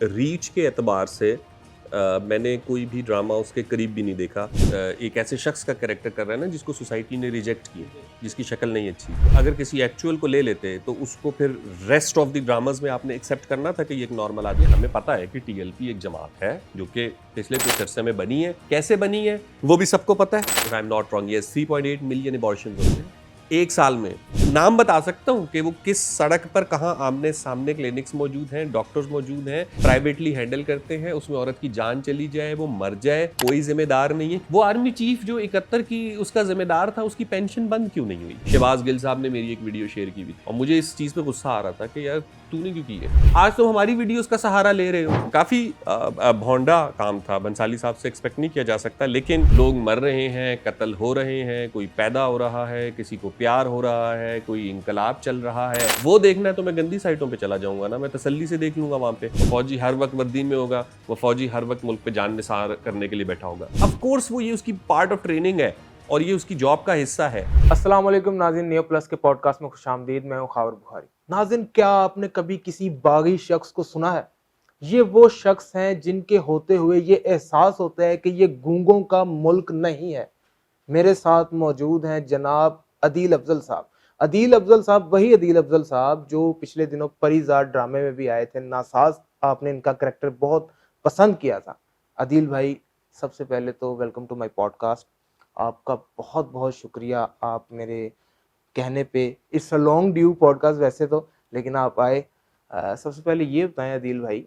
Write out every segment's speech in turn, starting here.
Reach के एतबार से मैंने कोई भी ड्रामा उसके करीब भी नहीं देखा। एक ऐसे शख्स का कैरेक्टर कर रहा है ना जिसको सोसाइटी ने रिजेक्ट किया, जिसकी शक्ल नहीं अच्छी। अगर किसी एक्चुअल को ले लेते तो उसको फिर रेस्ट ऑफ द ड्रामाज में आपने एक्सेप्ट करना था कि ये एक नॉर्मल आदमी। हमें पता है कि टीएलपी एक जमात है जो कि पिछले कुछ अरसे में बनी है। कैसे बनी है वो भी सबको पता है। आई एम नॉट रॉन्ग, ये 3.8 मिलियन अबॉर्शंस होते हैं एक साल में। नाम बता सकता हूँ कि वो किस सड़क पर कहाँ आमने सामने क्लिनिक्स मौजूद हैं, डॉक्टर्स मौजूद हैं, प्राइवेटली हैंडल करते हैं, उसमें औरत की जान चली जाए, वो मर जाए, कोई जिम्मेदार नहीं है। वो आर्मी चीफ जो 71 की उसका जिम्मेदार था, उसकी पेंशन बंद क्यों नहीं हुई? शहबाज गिल साहब ने मेरी एक वीडियो शेयर की हुई और मुझे इस चीज पे गुस्सा आ रहा था कि यार तूने क्यों की है? आज तो हमारी वीडियोस का सहारा ले रहे हो। काफी भोंडा काम था, बंसाली साहब से एक्सपेक्ट नहीं किया जा सकता, लेकिन लोग मर रहे हैं, कत्ल हो रहे हैं, कोई पैदा हो रहा है, किसी को प्यार हो रहा है, कोई इंकलाब चल रहा है। वो देखना है तो मैं गंदी साइटों पे चला जाऊंगा ना, मैं तसल्ली से देख लूंगा। वहां पे फौजी हर वक्त वर्दी में होगा, वो फौजी हर वक्त मुल्क पे जान निसार करने के लिए बैठा होगा। ऑफ कोर्स वो ये उसकी पार्ट ऑफ ट्रेनिंग है और ये उसकी जॉब का हिस्सा है। अस्सलाम वालेकुम नाज़रीन, नियो प्लस के पॉडकास्ट में खुशामदीद। मैं हूं खावर बुखारी। नाज़रीन, क्या आपने कभी किसी बागी शख्स को सुना है? ये वो शख्स हैं जिनके होते हुए ये एहसास होता है कि ये गूंगों का मुल्क नहीं है। मेरे साथ मौजूद हैं जनाब अदील अफजल साहब। अदील अफजल साहब वही अदील अफजल साहब जो पिछले दिनों परिज़ाद ड्रामे में भी आए थे। नासाज आपने इनका करैक्टर बहुत पसंद किया था। अदील भाई, सबसे पहले तो वेलकम टू माय पॉडकास्ट। आपका बहुत बहुत शुक्रिया, आप मेरे कहने पे it's a long due podcast वैसे तो, लेकिन आप आए। सबसे पहले ये बताएं अदील भाई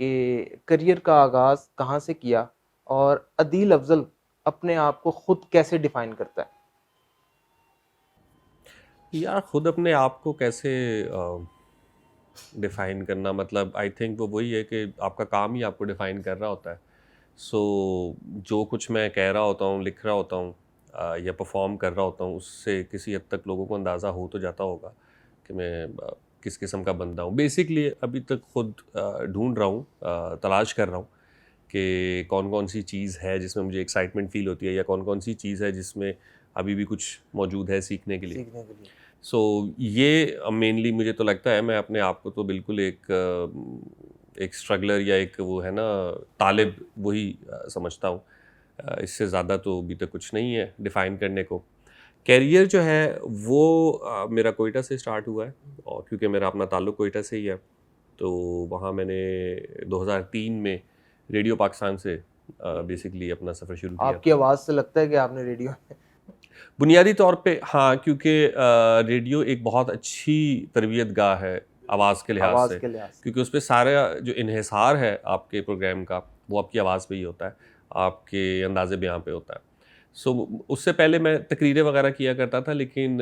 कि करियर का आगाज़ कहाँ से किया और अदील अफजल अपने आप को खुद कैसे डिफाइन करता है? यार खुद अपने आप को कैसे डिफ़ाइन करना, मतलब आई थिंक वो वही है कि आपका काम ही आपको डिफ़ाइन कर रहा होता है। सो जो कुछ मैं कह रहा होता हूँ, लिख रहा होता हूँ या परफॉर्म कर रहा होता हूँ, उससे किसी हद तक लोगों को अंदाज़ा हो तो जाता होगा कि मैं किस किस्म का बंदा हूँ। बेसिकली अभी तक खुद ढूंढ रहा हूँ, तलाश कर रहा हूँ कि कौन कौन सी चीज़ है जिसमें मुझे एक्साइटमेंट फ़ील होती है या कौन कौन सी चीज़ है जिसमें अभी भी कुछ मौजूद है सीखने के लिए। सो ये मेनली मुझे तो लगता है, मैं अपने आप को तो बिल्कुल एक स्ट्रगलर या एक वो है ना तालिब, वही समझता हूँ। इससे ज़्यादा तो अभी तक कुछ नहीं है डिफ़ाइन करने को। कैरियर जो है वो मेरा कोयटा से स्टार्ट हुआ है और क्योंकि मेरा अपना ताल्लुक़ कोयटा से ही है, तो वहाँ मैंने 2003 में रेडियो पाकिस्तान से बेसिकली अपना सफ़र शुरू किया। आपकी आवाज़ से लगता है कि आपने रेडियो में बुनियादी तौर पे हाँ, क्योंकि रेडियो एक बहुत अच्छी तरबियत गाह है आवाज़ के लिहाज आवाज़ से, के लिहाज से। क्योंकि उस पे सारा जो इन्हिसार है आपके प्रोग्राम का वो आपकी आवाज़ पे ही होता है, आपके अंदाज़े बयां पे होता है। सो उससे पहले मैं तकरीरें वगैरह किया करता था, लेकिन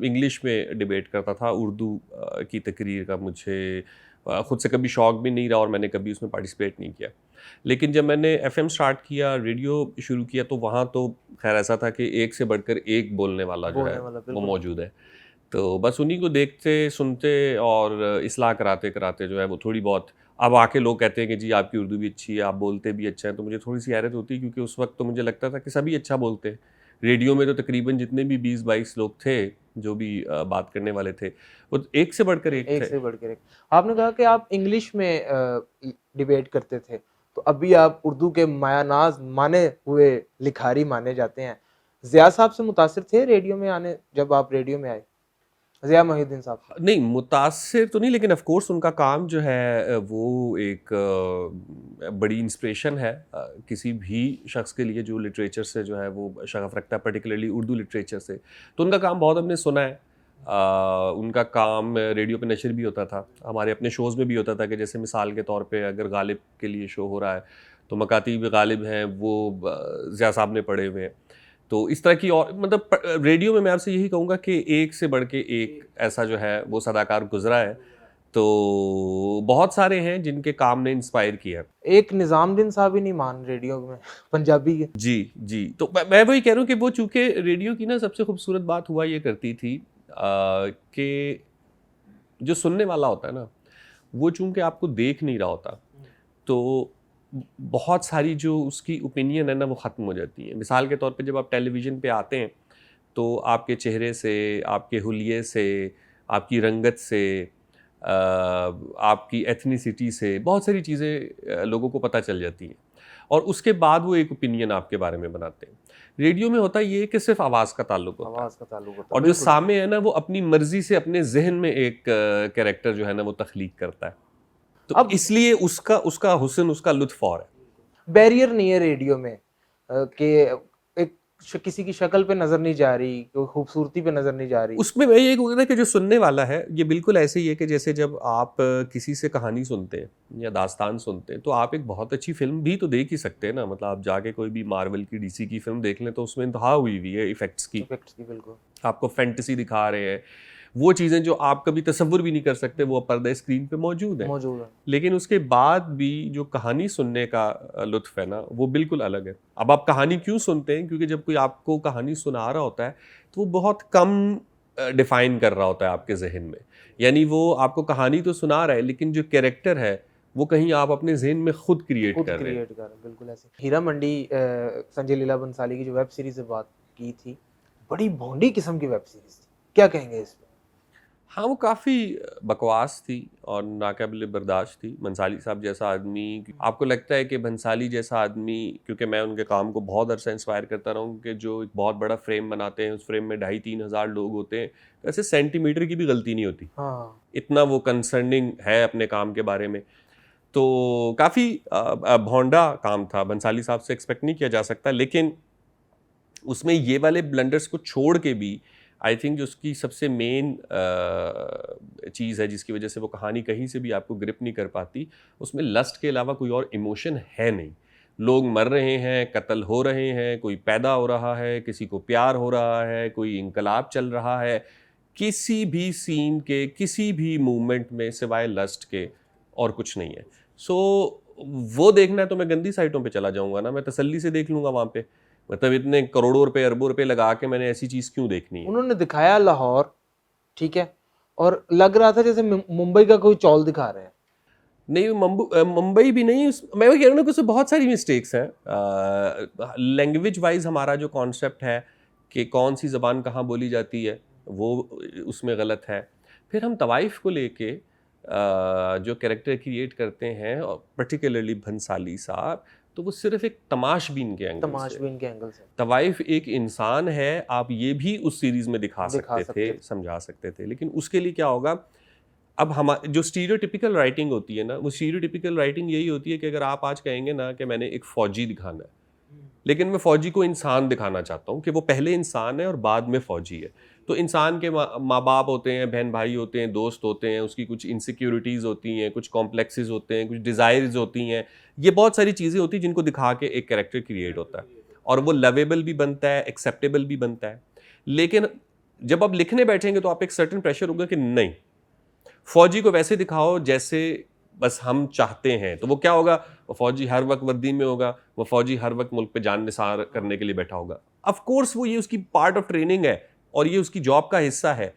इंग्लिश में डिबेट करता था। उर्दू की तकरीर का मुझे ख़ुद से कभी शौक़ भी नहीं रहा और मैंने कभी उसमें पार्टिसिपेट नहीं किया। लेकिन जब मैंने एफएम स्टार्ट किया, रेडियो शुरू किया, तो वहाँ तो खैर ऐसा था कि एक से बढ़कर एक बोलने वाला जो है वो बिल्कुल मौजूद है। तो बस उन्हीं को देखते सुनते और इस्लाह कराते कराते जो है वो थोड़ी बहुत, अब आके लोग कहते हैं कि जी आपकी उर्दू भी अच्छी है, आप बोलते भी अच्छा है, तो मुझे थोड़ी सी हैरत होती है, क्योंकि उस वक्त तो मुझे लगता था कि सभी अच्छा बोलते हैं। रेडियो में तो तकरीबन जितने भी 20-22 लोग थे जो भी बात करने वाले थे, वो एक से बढ़कर एक एक थे। से बढ़कर एक। आपने कहा कि आप इंग्लिश में डिबेट करते थे, तो अभी आप उर्दू के मायानाज माने हुए लिखारी माने जाते हैं। ज़िया साहब से मुतासिर थे रेडियो में आने, जब आप रेडियो में आए? ज़िया मोहिउद्दीन साहब से? नहीं, मुतासिर तो नहीं, लेकिन ऑफ़ कोर्स उनका काम जो है वो एक बड़ी इंस्पिरेशन है किसी भी शख़्स के लिए जो लिटरेचर से जो है वो शग़फ़ रखता है, पर्टिकुलरली उर्दू लिटरेचर से। तो उनका काम बहुत हमने सुना है। उनका काम रेडियो पे नशर भी होता था, हमारे अपने शोज़ में भी होता था कि जैसे मिसाल के तौर पे अगर गालिब के लिए शो हो रहा है, तो मकातीब गालिब हैं वो ज़िया साहब ने पढ़े हुए हैं। तो इस तरह की और मतलब रेडियो में मैं आपसे यही कहूँगा कि एक से बढ़ के एक ऐसा जो है वो सदाकार गुजरा है। तो बहुत सारे हैं जिनके काम ने इंस्पायर किया है। एक निज़ामुद्दीन साहब ही नहीं मान रेडियो में पंजाबी के। जी, जी। तो मैं वही कह रहा हूँ कि वो चूँकि रेडियो की ना सबसे खूबसूरत बात हुआ ये करती थी कि जो सुनने वाला होता है ना, वो चूँकि आपको देख नहीं रहा होता, तो बहुत सारी जो उसकी ओपिनियन है ना वो ख़त्म हो जाती है। मिसाल के तौर पे जब आप टेलीविज़न पे आते हैं, तो आपके चेहरे से, आपके हुलिये से, आपकी रंगत से आपकी एथनिसिटी से, बहुत सारी चीज़ें लोगों को पता चल जाती हैं और उसके बाद वो एक ओपिनियन आपके बारे में बनाते हैं। रेडियो में होता ये है कि सिर्फ आवाज़ का ताल्लुक होता है आवाज का ताल्लुक होता है, और जो बिल्कुल। सामे है ना वो अपनी मर्जी से अपने जहन में एक कैरेक्टर जो है ना वो तख्लीक करता है, तो अब इसलिए उसका उसका हुस्न, उसका लुत्फ और है। बैरियर नहीं है रेडियो में कि एक किसी की शक्ल पे नजर नहीं जा रही, कोई खूबसूरती पे नजर नहीं जा रही। उसमें मैं ये कहूँगा कि जो सुनने वाला है ये बिल्कुल ऐसे ही है कि जैसे जब आप किसी से कहानी सुनते हैं या दास्तान सुनते हैं तो आप एक बहुत अच्छी फिल्म भी तो देख ही सकते हैं ना, मतलब आप जाके कोई भी मार्वल की, डीसी की फिल्म देख लें तो उसमें इंतहा हुई हुई है इफेक्ट्स की, इफेक्ट्स की, बिल्कुल। आपको फैंटेसी दिखा रहे हैं, वो चीज़ें जो आप कभी तसव्वुर भी नहीं कर सकते वो पर्दे स्क्रीन पे मौजूद है। मौजूद है। लेकिन उसके बाद भी जो कहानी सुनने का लुत्फ है ना वो बिल्कुल अलग है। अब आप कहानी क्यों सुनते हैं? क्योंकि जब कोई आपको कहानी सुना रहा होता है तो वो बहुत कम डिफाइन कर रहा होता है आपके जहन में, यानी वो आपको कहानी तो सुना रहा है लेकिन जो कैरेक्टर है वो कहीं आप अपने जहन में खुद क्रिएट कर रहे हैं। बिल्कुल ऐसे। हीरा मंडी संजय लीला बंसाली की जो वेब सीरीज से बात की थी, बड़ी भोंडी किस्म की वेब सीरीज थी, क्या कहेंगे इस पे? हाँ, वो काफ़ी बकवास थी और नाकाबिले बर्दाश्त थी। भंसाली साहब जैसा आदमी, आपको लगता है कि भंसाली जैसा आदमी, क्योंकि मैं उनके काम को बहुत अरसा इंस्पायर करता रहा हूँ कि जो एक बहुत बड़ा फ्रेम बनाते हैं, उस फ्रेम में 2,500-3 हज़ार लोग होते हैं, तो ऐसे सेंटीमीटर की भी गलती नहीं होती। हाँ, इतना वो कंसर्निंग है अपने काम के बारे में। तो काफ़ी भोंडा काम था, भंसाली साहब से एक्सपेक्ट नहीं किया जा सकता, लेकिन उसमें ये वाले ब्लंडर्स को छोड़ के भी आई थिंक जो उसकी सबसे मेन चीज़ है जिसकी वजह से वो कहानी कहीं से भी आपको ग्रिप नहीं कर पाती, उसमें लस्ट के अलावा कोई और इमोशन है नहीं। लोग मर रहे हैं, कत्ल हो रहे हैं, कोई पैदा हो रहा है, किसी को प्यार हो रहा है, कोई इनकलाब चल रहा है, किसी भी सीन के किसी भी मूवमेंट में सिवाय लस्ट के और कुछ नहीं है। सो वो देखना है तो मैं गंदी साइटों पे चला जाऊंगा ना, मैं तसल्ली से देख लूंगा वहाँ पे, मतलब इतने करोड़ों रुपए अरबों रुपए लगा के मैंने ऐसी चीज़ क्यों देखनी है। उन्होंने दिखाया लाहौर, ठीक है, और लग रहा था जैसे मुंबई का कोई चौल दिखा रहे हैं। नहीं, मुंबई भी नहीं, मैं वो कह रहा हूँ कि उसमें बहुत सारी मिस्टेक्स हैं। लैंग्वेज वाइज हमारा जो कॉन्सेप्ट है कि कौन सी ज़बान कहाँ बोली जाती है वो उसमें गलत है। फिर हम तवाइफ को लेके जो कैरेक्टर क्रिएट करते हैं और पर्टिकुलरली भंसाली साहब, तो वो सिर्फ एक तमाशबीन के एंगल से, तमाशबीन के एंगल से तवाइफ एक इंसान है, आप ये भी उस सीरीज में दिखा सकते थे, समझा सकते थे, लेकिन उसके लिए क्या होगा, अब हम जो स्टीरियोटिपिकल राइटिंग होती है ना, वो स्टीरियोटिपिकल राइटिंग यही होती है कि अगर आप आज कहेंगे ना कि मैंने एक फौजी दिखाना है, लेकिन मैं फौजी को इंसान दिखाना चाहता हूँ कि वो पहले इंसान है और बाद में फौजी है, तो इंसान के माँ बाप होते हैं, बहन भाई होते हैं, दोस्त होते हैं, उसकी कुछ इनसिक्योरिटीज़ होती हैं, कुछ कॉम्प्लेक्सेस होते हैं, कुछ डिज़ायर्स होती हैं, ये बहुत सारी चीज़ें होती हैं जिनको दिखा के एक कैरेक्टर क्रिएट होता है और वो लवेबल भी बनता है, एक्सेप्टेबल भी बनता है। लेकिन जब आप लिखने बैठेंगे तो आप एक सर्टेन प्रेशर होगा कि नहीं, फौजी को वैसे दिखाओ जैसे बस हम चाहते हैं, तो वो क्या होगा, वो फौजी हर वक्त वर्दी में होगा, वो फौजी हर वक्त मुल्क पे जान निसार करने के लिए बैठा होगा। ऑफ कोर्स वो ये उसकी पार्ट ऑफ ट्रेनिंग है और ये उसकी जॉब का हिस्सा है,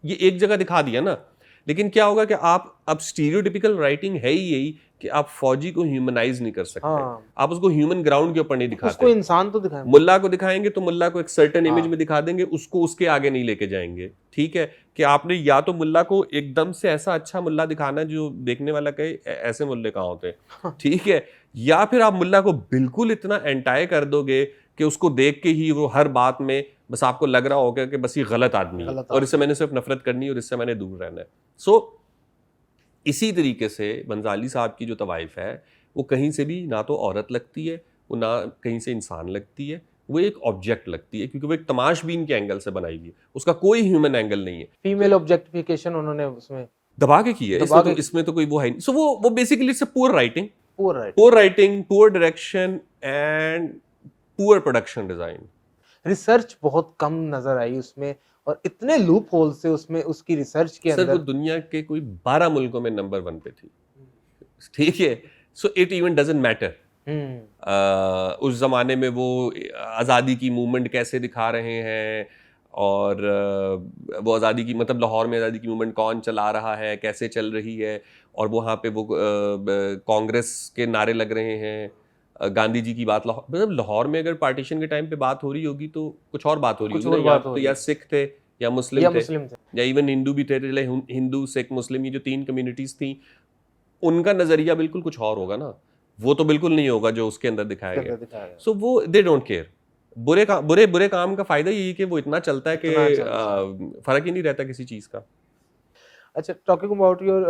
ये एक जगह दिखा दिया ना, लेकिन क्या होगा कि आप अब स्टीरियोटिपिकल राइटिंग है ही यही कि आप फौजी को ह्यूमनाइज नहीं कर सकते। हाँ, आप उसको ह्यूमन ग्राउंड के ऊपर नहीं दिखाते, उसको इंसान तो दिखाएं। मुल्ला को दिखाएंगे तो मुल्ला को एक सर्टेन इमेज हाँ, में दिखा देंगे, उसको उसके आगे नहीं लेके जाएंगे। ठीक है कि आपने या तो मुल्ला को एकदम से ऐसा अच्छा मुल्ला दिखाना जो देखने वाला कहे ऐसे मुल्ले कहाँ होते हैं, ठीक है, या फिर आप मुल्ला को बिल्कुल इतना एंटाई कर दोगे कि उसको देख के ही वो हर बात में बस आपको लग रहा होगा कि बस ये गलत आदमी है और इससे मैंने सिर्फ नफरत करनी है और इससे मैंने दूर रहना है। सो इसी तरीके से भंसाली साहब की जो तवाइफ है वो कहीं से भी ना तो औरत लगती है, वो ना कहीं से इंसान लगती है, वो एक ऑब्जेक्ट लगती है क्योंकि वो एक तमाशबीन के एंगल से बनाई हुई है, उसका कोई ह्यूमन एंगल नहीं है। फीमेल ऑब्जेक्टिफिकेशन उन्होंने उसमें दबा के की है, इसमें तो कोई वो है नहीं। सो वो basically it's a poor writing, poor direction and poor production design. Research बहुत कम नजर आई उसमें और इतने लूप होल से उसमें उसकी रिसर्च के अंदर। सर वो दुनिया के कोई 12 मुल्कों में नंबर 1 पे थी, ठीक है, so it even doesn't matter. उस जमाने में वो आज़ादी की मूवमेंट कैसे दिखा रहे हैं और वो आज़ादी की मतलब लाहौर में आज़ादी की मूवमेंट कौन चला रहा है, कैसे चल रही है, और वहाँ पे वो कांग्रेस के नारे लग रहे हैं, गांधी जी की बात, मतलब लाहौर में अगर पार्टीशन के टाइम पे बात हो रही होगी तो कुछ और बात हो रही होगी ना, तो या सिख थे या मुस्लिम थे थे। या इवन हिंदू भी थे, चले हिंदू सिख मुस्लिम, ये जो 3 कम्युनिटीज थी, उनका नजरिया बिल्कुल कुछ और होगा ना, वो तो बिल्कुल नहीं होगा जो उसके अंदर दिखाया गया। सो वो दे डोंट केयर। बुरे काम का फायदा यही कि वो इतना चलता है कि फर्क ही नहीं रहता किसी चीज का। अच्छा, talking about your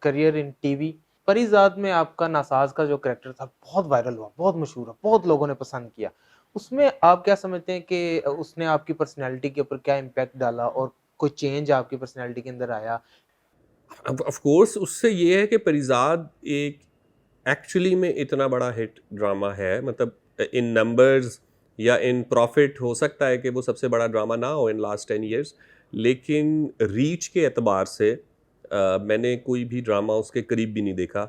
career in TV, Parijat में आपका नासाज का जो कैरेक्टर था बहुत वायरल हुआ, बहुत मशहूर हुआ, बहुत लोगों ने पसंद किया। उसमें आप क्या समझते हैं कि उसने आपकी पर्सनैलिटी के ऊपर क्या इम्पैक्ट डाला और कोई चेंज आपकी पर्सनैलिटी के अंदर आया? ऑफ कोर्स उससे ये है कि परिजाद एक एक्चुअली में इतना बड़ा हिट ड्रामा है, मतलब इन नंबर्स या इन प्रॉफिट हो सकता है कि वो सबसे बड़ा ड्रामा ना हो इन लास्ट 10 इयर्स, लेकिन रीच के एतबार से मैंने कोई भी ड्रामा उसके करीब भी नहीं देखा।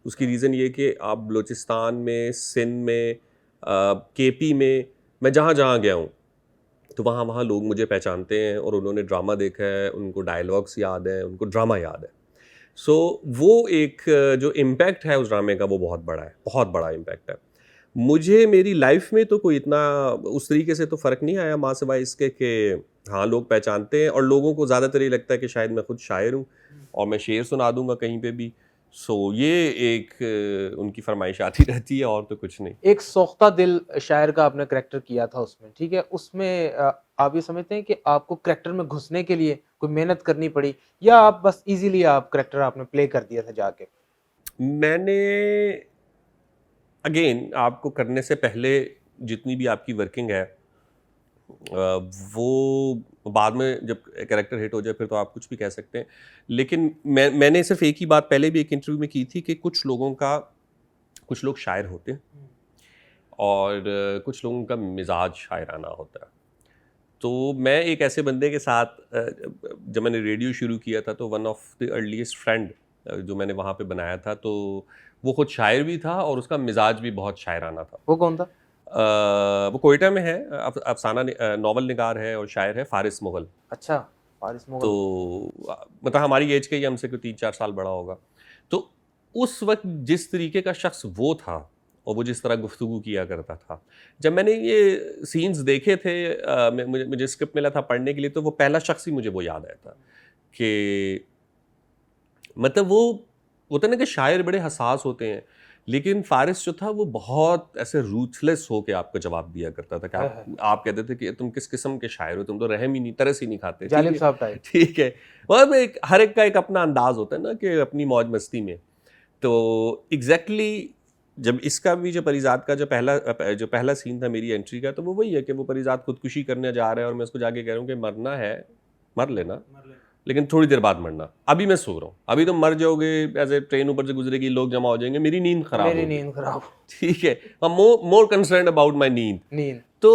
उसकी रीज़न ये कि आप बलूचिस्तान में, सिंध में, केपी में, मैं जहाँ जहाँ गया हूँ तो वहाँ वहाँ लोग मुझे पहचानते हैं और उन्होंने ड्रामा देखा है, उनको डायलॉग्स याद हैं, उनको ड्रामा याद है। सो वो एक जो इम्पैक्ट है उस ड्रामे का वो बहुत बड़ा है, बहुत बड़ा इम्पैक्ट है। मुझे मेरी लाइफ में तो कोई इतना उस तरीके से तो फ़र्क नहीं आया, माँ सिवाय इसके कि हाँ लोग पहचानते हैं और लोगों को ज़्यादातर ये लगता है कि शायद मैं खुद शायर हूँ और मैं शेर सुना दूंगा कहीं पे भी। सो ये एक उनकी फरमाइश आती रहती है और तो कुछ नहीं। एक सोख्ता दिल शायर का आपने करेक्टर किया था उसमें, ठीक है? उसमें आप ये समझते हैं कि आपको करेक्टर में घुसने के लिए कोई मेहनत करनी पड़ी या आप बस इजीली आप करेक्टर आपने प्ले कर दिया था जाके? मैंने अगेन आपको करने से पहले जितनी भी आपकी वर्किंग है वो बाद में जब कैरेक्टर हिट हो जाए फिर तो आप कुछ भी कह सकते हैं। लेकिन मैंने सिर्फ एक ही बात पहले भी एक इंटरव्यू में की थी कि कुछ लोग शायर होते हैं और कुछ लोगों का मिजाज शायराना होता है। तो मैं एक ऐसे बंदे के साथ जब मैंने रेडियो शुरू किया था तो one of the earliest friend जो मैंने वहाँ पे बनाया था, तो वो खुद शायर भी था और उसका मिजाज भी बहुत शायराना था। वो कौन था? वो कोयटा में है, अफसाना नॉवल निगार है और शायर है, फारिस मुगल। अच्छा, फारिस मुगल। तो मतलब हमारी एज के ही, हमसे कोई 3-4 साल बड़ा होगा। तो उस वक्त जिस तरीके का शख्स वो था और वो जिस तरह गुफ्तगू किया करता था, जब मैंने ये सीन्स देखे थे, मुझे स्क्रिप्ट मिला था पढ़ने के लिए, तो वो पहला शख्स ही मुझे वो याद आया था कि मतलब वो होता ना कि शायर बड़े हसास होते हैं, लेकिन फारिस जो था वो बहुत ऐसे रूथलेस हो के आपको जवाब दिया करता था कि आप कहते थे कि तुम किस किस्म के शायर हो, तुम तो रहम ही नहीं, तरस ही नहीं खाते। जालिम साहब टाइप। ठीक है, और हर एक का एक अपना अंदाज होता है ना कि अपनी मौज मस्ती में। तो एग्जैक्टली जब इसका भी जो परिजात का जो पहला सीन था मेरी एंट्री का, तो वो वही है कि वो परिजात खुदकुशी करने जा रहा है और मैं उसको जाके कह रहा हूँ कि मरना है मर लेना, लेकिन थोड़ी देर बाद मरना, अभी मैं सो रहा हूँ, अभी तुम मर जाओगे, ऐसे ट्रेन ऊपर से गुजरेगी, लोग जमा हो जाएंगे, मेरी नींद खराब। ठीक है, मोर कंसर्न अबाउट माई नींद। तो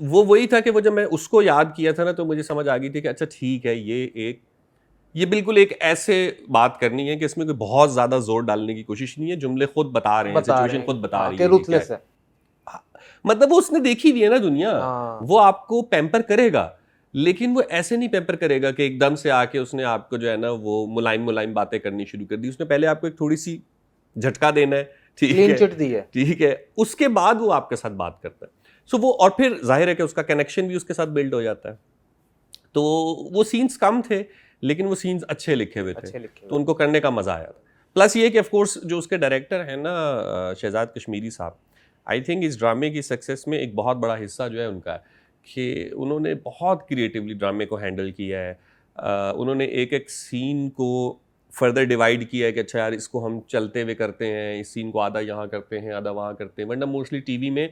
वो वही था कि वो जब मैं उसको याद किया था ना, तो मुझे समझ आ गई थी कि अच्छा ठीक है, ये बिल्कुल एक ऐसे बात करनी है कि इसमें कोई बहुत ज्यादा जोर डालने की कोशिश नहीं है, जुमले खुद बता रहे हैं, सिचुएशन खुद बता रही है, रूथलेस है। मतलब वो उसने देखी हुई है ना दुनिया, वो आपको पैम्पर करेगा, लेकिन वो ऐसे नहीं पैम्पर करेगा कि एकदम से आके उसने आपको जो है ना वो मुलायम बातें करनी शुरू कर दी। उसने पहले आपको एक थोड़ी सी झटका देना है, ठीक है, उसके बाद वो आपके साथ बात करता है। सो वो, और फिर जाहिर है कि उसका कनेक्शन भी उसके साथ बिल्ड हो जाता है। तो वो सीन्स कम थे लेकिन वो सीन्स अच्छे लिखे हुए थे, तो उनको करने का मजा आया था। प्लस ये कि ऑफ कोर्स जो उसके डायरेक्टर है ना शहजाद कश्मीरी साहब, आई थिंक इस ड्रामे की सक्सेस में एक बहुत बड़ा हिस्सा जो है उनका है कि उन्होंने बहुत क्रिएटिवली ड्रामे को हैंडल किया है। उन्होंने एक एक सीन को फर्दर डिवाइड किया है कि अच्छा यार इसको हम चलते हुए करते हैं, इस सीन को आधा यहाँ करते हैं आधा वहाँ करते हैं, वरना मोस्टली टीवी में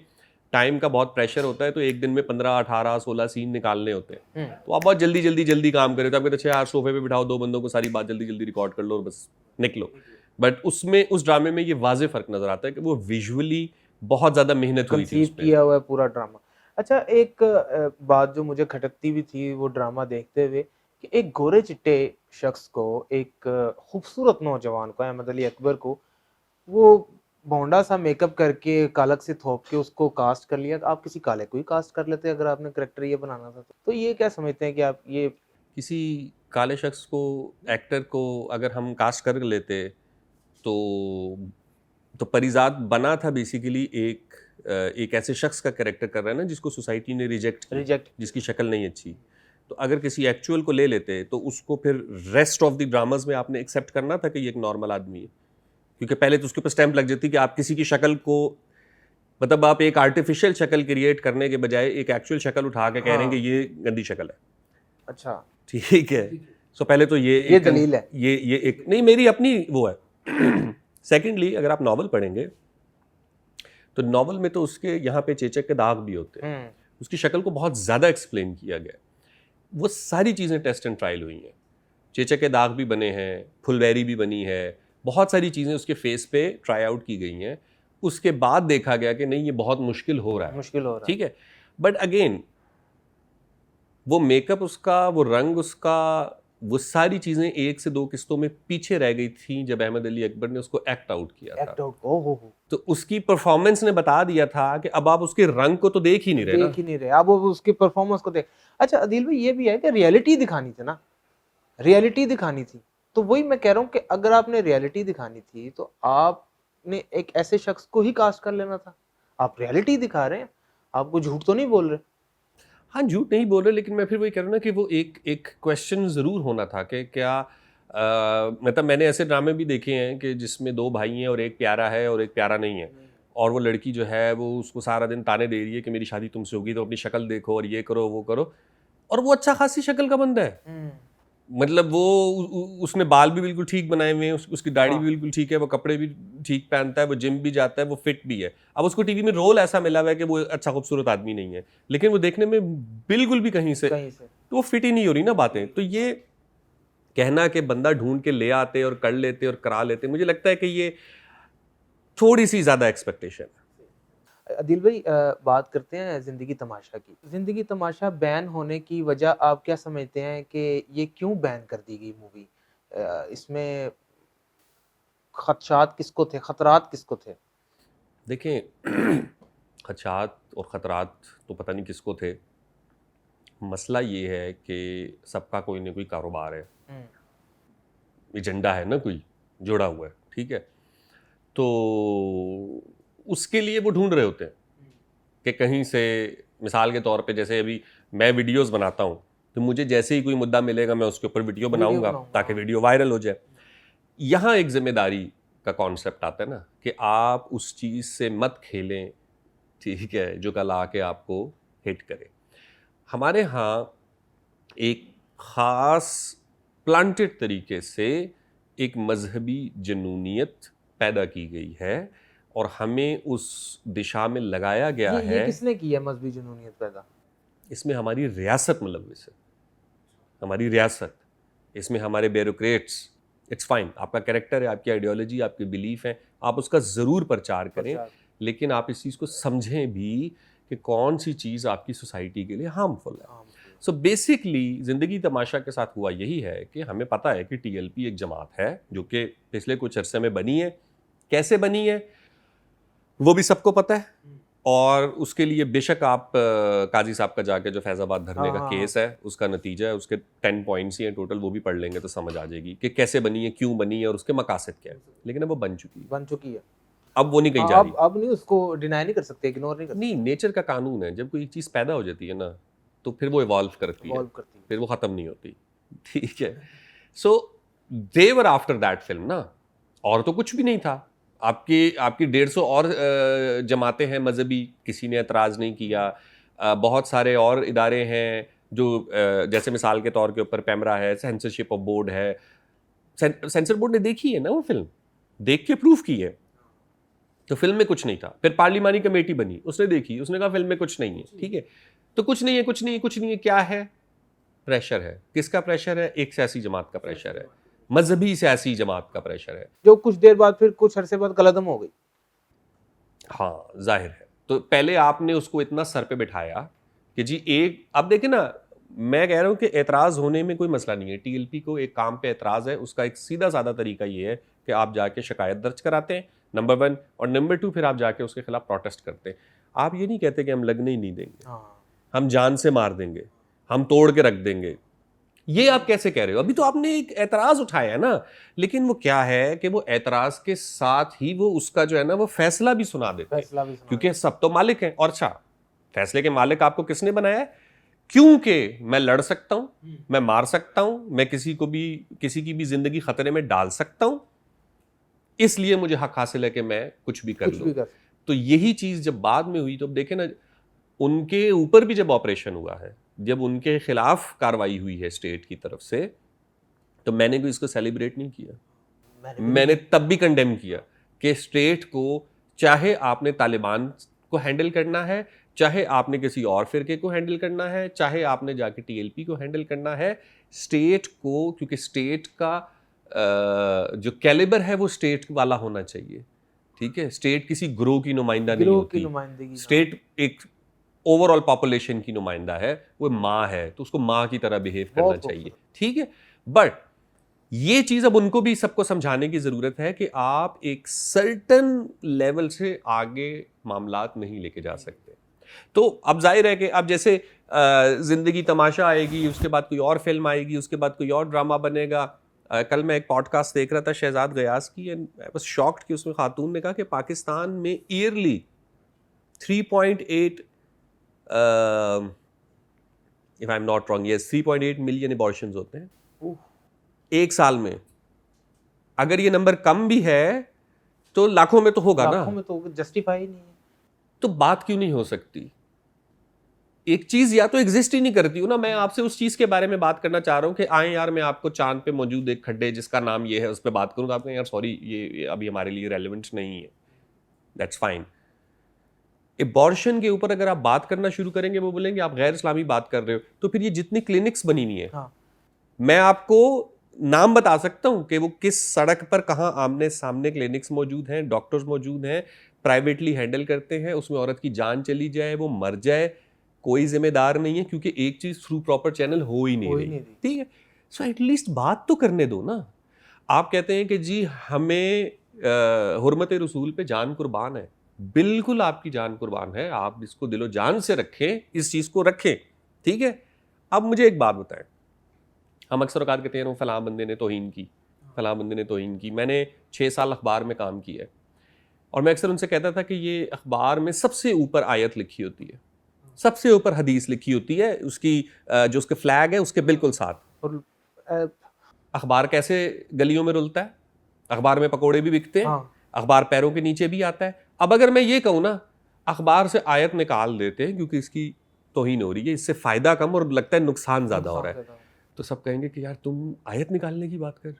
टाइम का बहुत प्रेशर होता है, तो एक दिन में 15, 18, 16 सीन निकालने होते हैं, तो आप बहुत जल्दी काम करें, तो आप कहते अच्छा यार सोफे पे बिठाओ 2 बंदों को, सारी बात जल्दी रिकॉर्ड कर लो और बस निकलो। बट उसमें उस ड्रामे में ये वाज़ेह फ़र्क नज़र आता है कि वो विजुअली बहुत ज़्यादा मेहनत हुई थी, किया हुआ है पूरा ड्रामा। अच्छा, एक बात जो मुझे खटकती भी थी वो ड्रामा देखते हुए कि एक गोरे चिट्टे शख्स को, एक खूबसूरत नौजवान को, अहमद अली अकबर को, वो भोंडा सा मेकअप करके कालक से थोप के उसको कास्ट कर लिया। आप किसी काले को ही कास्ट कर लेते अगर आपने करेक्टर ये बनाना था तो ये क्या समझते हैं कि आप ये किसी काले शख्स को, एक्टर को अगर हम कास्ट कर लेते तो परिजात बना था बेसिकली एक ऐसे शख्स का कैरेक्टर कर रहा है ना जिसको सोसाइटी ने रिजेक्ट, जिसकी शक्ल नहीं अच्छी, तो अगर किसी एक्चुअल को ले लेते तो उसको फिर रेस्ट ऑफ द ड्रामाज में आपने एक्सेप्ट करना था कि ये एक नॉर्मल आदमी है, क्योंकि पहले तो उसके ऊपर स्टैंप लग जाती कि आप किसी की शक्ल को, मतलब आप एक आर्टिफिशियल शक्ल क्रिएट करने के बजाय एक एक्चुअल शक्ल उठा के कह रहे हैं कि ये गंदी शक्ल है। अच्छा, ठीक है, सो पहले तो ये एक दलील है। ये एक नहीं, मेरी अपनी वो है। सेकेंडली, अगर आप नॉवल पढ़ेंगे तो नॉवल में तो उसके यहाँ पे चेचक के दाग भी होते हैं, उसकी शक्ल को बहुत ज़्यादा एक्सप्लेन किया गया है। वो सारी चीज़ें टेस्ट एंड ट्रायल हुई हैं, चेचक के दाग भी बने हैं, फुलवैरी भी बनी है, बहुत सारी चीज़ें उसके फेस पे ट्राई आउट की गई हैं। उसके बाद देखा गया कि नहीं, ये बहुत मुश्किल हो रहा है, ठीक है। बट अगेन वो मेकअप उसका, वो रंग उसका, वो सारी चीज़ें एक से दो किस्तों में पीछे रह गई थी जब अहमद अली अकबर ने उसको एक्ट आउट किया था। तो उसकी परफॉर्मेंस ने बता दिया था कि अब आप उसके रंग को तो देख ही नहीं रहे, अब वो उसकी परफॉर्मेंस को देख। अच्छा अदील भाई, ये भी है कि रियलिटी दिखानी थी ना, रियलिटी दिखानी थी। तो वही मैं कह रहा हूँ कि अगर आपने रियलिटी दिखानी थी तो आपने एक ऐसे शख्स को ही कास्ट कर लेना था। आप रियलिटी दिखा रहे हैं, आपको झूठ तो नहीं बोल रहे। हाँ, झूठ नहीं बोल रहे, लेकिन मैं फिर वही कह रहा हूँ ना कि वो एक क्वेश्चन ज़रूर होना था कि क्या मतलब मैंने ऐसे ड्रामे भी देखे हैं कि जिसमें दो भाई हैं और एक प्यारा है और एक प्यारा नहीं है, और वो लड़की जो है वो उसको सारा दिन ताने दे रही है कि मेरी शादी तुमसे होगी तो अपनी शक्ल देखो और ये करो वो करो, और वो अच्छा खासी शक्ल का बंदा है। मतलब वो उसने बाल भी बिल्कुल ठीक बनाए हुए हैं, उसकी दाढ़ी भी बिल्कुल ठीक है, वो कपड़े भी ठीक पहनता है, वो जिम भी जाता है, वो फिट भी है। अब उसको टीवी में रोल ऐसा मिला हुआ है कि वो अच्छा खूबसूरत आदमी नहीं है, लेकिन वो देखने में बिल्कुल भी कहीं से तो वो फिट ही नहीं हो रही ना बातें। तो ये कहना कि बंदा ढूंढ के ले आते और कर लेते और करा लेते, मुझे लगता है कि ये थोड़ी सी ज्यादा एक्सपेक्टेशन है। अदिल भाई, बात करते हैं जिंदगी तमाशा की। जिंदगी तमाशा बैन होने की वजह आप क्या समझते हैं कि ये क्यों बैन कर दी गई मूवी? इसमें खदशात किसको थे, खतरात किसको थे? देखें, खदशात और ख़तरात तो पता नहीं किसको थे। मसला ये है कि सबका कोई ना कोई कारोबार है, एजेंडा है ना, कोई जुड़ा हुआ है, ठीक है। तो उसके लिए वो ढूंढ रहे होते हैं कि कहीं से, मिसाल के तौर पे जैसे अभी मैं वीडियोस बनाता हूँ तो मुझे जैसे ही कोई मुद्दा मिलेगा मैं उसके ऊपर वीडियो बनाऊंगा ताकि वीडियो वायरल हो जाए। यहाँ एक जिम्मेदारी का कॉन्सेप्ट आता है ना कि आप उस चीज़ से मत खेलें, ठीक है, जो कल आके आपको हिट करे। हमारे यहाँ एक ख़ास प्लांटेड तरीके से एक मजहबी जुनूनियत पैदा की गई है और हमें उस दिशा में लगाया गया है। ये किसने की है मजहबी जुनूनियत पैदा? इसमें हमारी रियासत मुलव्विस है, हमारी रियासत, इसमें हमारे ब्यूरोक्रेट्स। इट्स फाइन, आपका कैरेक्टर है, आपकी आइडियोलॉजी, आपकी बिलीफ है, आप उसका ज़रूर प्रचार करें, लेकिन आप इस चीज़ को समझें भी कि कौन सी चीज़ आपकी सोसाइटी के लिए हार्मफुल है। सो बेसिकली ज़िंदगी तमाशा के साथ हुआ यही है कि हमें पता है कि टीएलपी एक जमात है जो कि पिछले कुछ अरसे में बनी है। कैसे बनी है वो भी सबको पता है, और उसके लिए बेशक आप काजी साहब का जाके जो फैज़ाबाद धरने का केस है उसका नतीजा है, उसके 10 पॉइंट्स ही हैं टोटल, वो भी पढ़ लेंगे तो समझ आ जाएगी कि कैसे बनी है, क्यों बनी है और उसके मकासद क्या है। लेकिन अब वो बन चुकी है, अब वो नहीं कहीं जा रही। अब नहीं, उसको डिनाई नहीं कर सकते, इग्नोर नहीं कर सकते। नहीं, नेचर का कानून है, जब कोई चीज़ पैदा हो जाती है ना तो फिर वो इवॉल्व करती है, फिर वो ख़त्म नहीं होती, ठीक है। सो दे वर आफ्टर दैट फिल्म ना, और तो कुछ भी नहीं था। आपकी 150 और जमातें हैं मजहबी, किसी ने एतराज़ नहीं किया। बहुत सारे और इदारे हैं जो जैसे मिसाल के तौर के ऊपर पैमरा है, सेंसरशिप ऑफ बोर्ड है, सेंसर बोर्ड ने देखी है ना वो फिल्म, देख के प्रूफ की है, तो फिल्म में कुछ नहीं था। फिर पार्लिमानी कमेटी बनी, उसने देखी, उसने कहा फिल्म में कुछ नहीं है, ठीक है। तो कुछ नहीं है, क्या है? प्रेशर है। किसका प्रेशर है? एक सियासी जमात का प्रेशर है, मजहबी सियासी जमात का प्रेशर है, जो कुछ देर बाद, फिर कुछ अरसे बाद कलअदम हो गई। हाँ, जाहिर है। तो पहले आपने उसको इतना सर पे बिठाया कि जी एक, अब देखें ना, मैं कह रहा हूँ कि एतराज़ होने में कोई मसला नहीं है। टीएलपी को एक काम पे एतराज़ है, उसका एक सीधा साधा तरीका ये है कि आप जाके शिकायत दर्ज कराते हैं, नंबर 1, और नंबर 2 फिर आप जाके उसके खिलाफ प्रोटेस्ट करते हैं। आप ये नहीं कहते कि हम लगने ही नहीं देंगे, हम जान से मार देंगे, हम तोड़ के रख देंगे। ये आप कैसे कह रहे हो? अभी तो आपने एक एतराज़ उठाया है ना, लेकिन वो क्या है कि वो एतराज़ के साथ ही वो उसका जो है ना वो फैसला भी सुना देते हैं, क्योंकि सब तो मालिक हैं। और अच्छा, फैसले के मालिक आपको किसने बनाया है? क्योंकि मैं लड़ सकता हूं, मैं मार सकता हूं, मैं किसी की भी जिंदगी खतरे में डाल सकता हूं, इसलिए मुझे हक हासिल है कि मैं कुछ भी कर लूं। तो यही चीज जब बाद में हुई तो अब देखें ना, उनके ऊपर भी जब ऑपरेशन हुआ है, जब उनके खिलाफ कार्रवाई हुई है स्टेट की तरफ से, तो मैंने कोई इसको सेलिब्रेट नहीं किया। मैंने तब भी कंडेम किया कि स्टेट को, चाहे आपने तालिबान को हैंडल करना है, चाहे आपने किसी और फिरके को हैंडल करना है, चाहे आपने जाके टीएलपी को हैंडल करना है, स्टेट को, क्योंकि स्टेट का जो कैलिबर है वो स्टेट वाला होना चाहिए। ठीक है, स्टेट किसी ग्रोह की नुमाइंदा नहीं होती, स्टेट एक ओवरऑल पॉपुलेशन की नुमाइंदा है, वो माँ है तो उसको माँ की तरह बिहेव करना चाहिए। ठीक है, बट ये चीज अब उनको भी सबको समझाने की जरूरत है कि आप एक सर्टन लेवल से आगे मामलात नहीं लेके जा सकते। तो अब जाहिर है कि अब जैसे जिंदगी तमाशा आएगी, उसके बाद कोई और फिल्म आएगी, उसके बाद कोई और ड्रामा बनेगा। कल मैं एक पॉडकास्ट देख रहा था शहजाद गयास की, एंड आई वाज शॉक्ड कि उसमें खातून ने कहा कि पाकिस्तान में yearly 3.8 if I am not wrong, yes 3.8 million abortions होते हैं एक साल में। अगर ये नंबर कम भी है तो लाखों में तो होगा ना, में तो जस्टिफाई नहीं है। तो बात क्यों नहीं हो सकती? एक चीज या तो एग्जिस्ट ही नहीं करती हो ना। मैं आपसे उस चीज के बारे में बात करना चाह रहा हूं कि आए यार, मैं आपको चांद पे मौजूद एक खड्डे जिसका नाम ये है उस पर बात करूं, तो आप कहें यार सॉरी, ये अभी हमारे लिए रेलेवेंट नहीं है। That's fine. एबॉर्शन के ऊपर अगर आप बात करना शुरू करेंगे, वो बोलेंगे आप गैर इस्लामी बात कर रहे हो। तो फिर ये जितनी क्लिनिक्स बनी हुई है, मैं आपको नाम बता सकता हूं कि वो किस सड़क पर कहां आमने सामने क्लिनिक्स मौजूद हैं, डॉक्टर्स मौजूद हैं, प्राइवेटली हैंडल करते हैं। उसमें औरत की जान चली जाए, वो मर जाए, कोई जिम्मेदार नहीं है, क्योंकि एक चीज थ्रू प्रॉपर चैनल हो ही नहीं रही। ठीक है, सो एटलीस्ट बात तो करने दो ना। आप कहते हैं कि जी हमें हुर्मत रसूल पे जान कुर्बान है। बिल्कुल आपकी जान कुर्बान है, आप इसको दिलो जान से रखें, इस चीज को रखें। ठीक है, अब मुझे एक बात बताएं, हम अक्सर औकात कहते हैं फलां बंदे ने तौहीन की, फलां बंदे ने तौहीन की। मैंने 6 साल अखबार में काम किया है, और मैं अक्सर उनसे कहता था कि ये अखबार में सबसे ऊपर आयत लिखी होती है, सबसे ऊपर हदीस लिखी होती है, उसकी जो उसके फ्लैग है उसके बिल्कुल साथ। और अखबार कैसे गलियों में रुलता है, अखबार में पकोड़े भी बिकते हैं, अखबार पैरों के नीचे भी आता है। अब अगर मैं ये कहूँ ना, अखबार से आयत निकाल देते हैं क्योंकि इसकी तौहीन हो रही है, इससे फायदा कम और लगता है नुकसान ज्यादा हो रहा है, तो सब कहेंगे कि यार तुम आयत निकालने की बात कर रहे हो,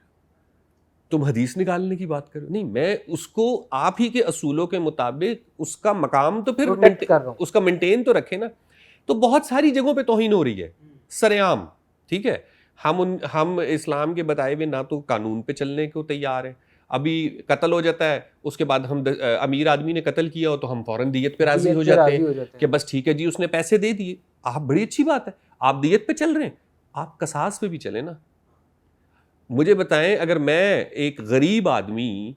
तुम हदीस निकालने की बात कर रहे हो। नहीं, मैं उसको आप ही के असूलों के मुताबिक उसका मकाम तो फिर उसका मेंटेन तो रखे ना। तो बहुत सारी जगहों पे तौहीन हो रही है सरेआम। ठीक है, हम इस्लाम के बताए हुए ना तो कानून पे चलने को तैयार है। अभी कत्ल हो जाता है, उसके बाद हम अमीर आदमी ने कत्ल किया हो तो हम फौरन दियत पे राजी हो जाते हैं कि बस ठीक है जी, उसने पैसे दे दिए, आप बड़ी अच्छी बात है, आप दियत पे चल रहे हैं, आप कसास पे भी चले ना। मुझे बताएं, अगर मैं एक गरीब आदमी,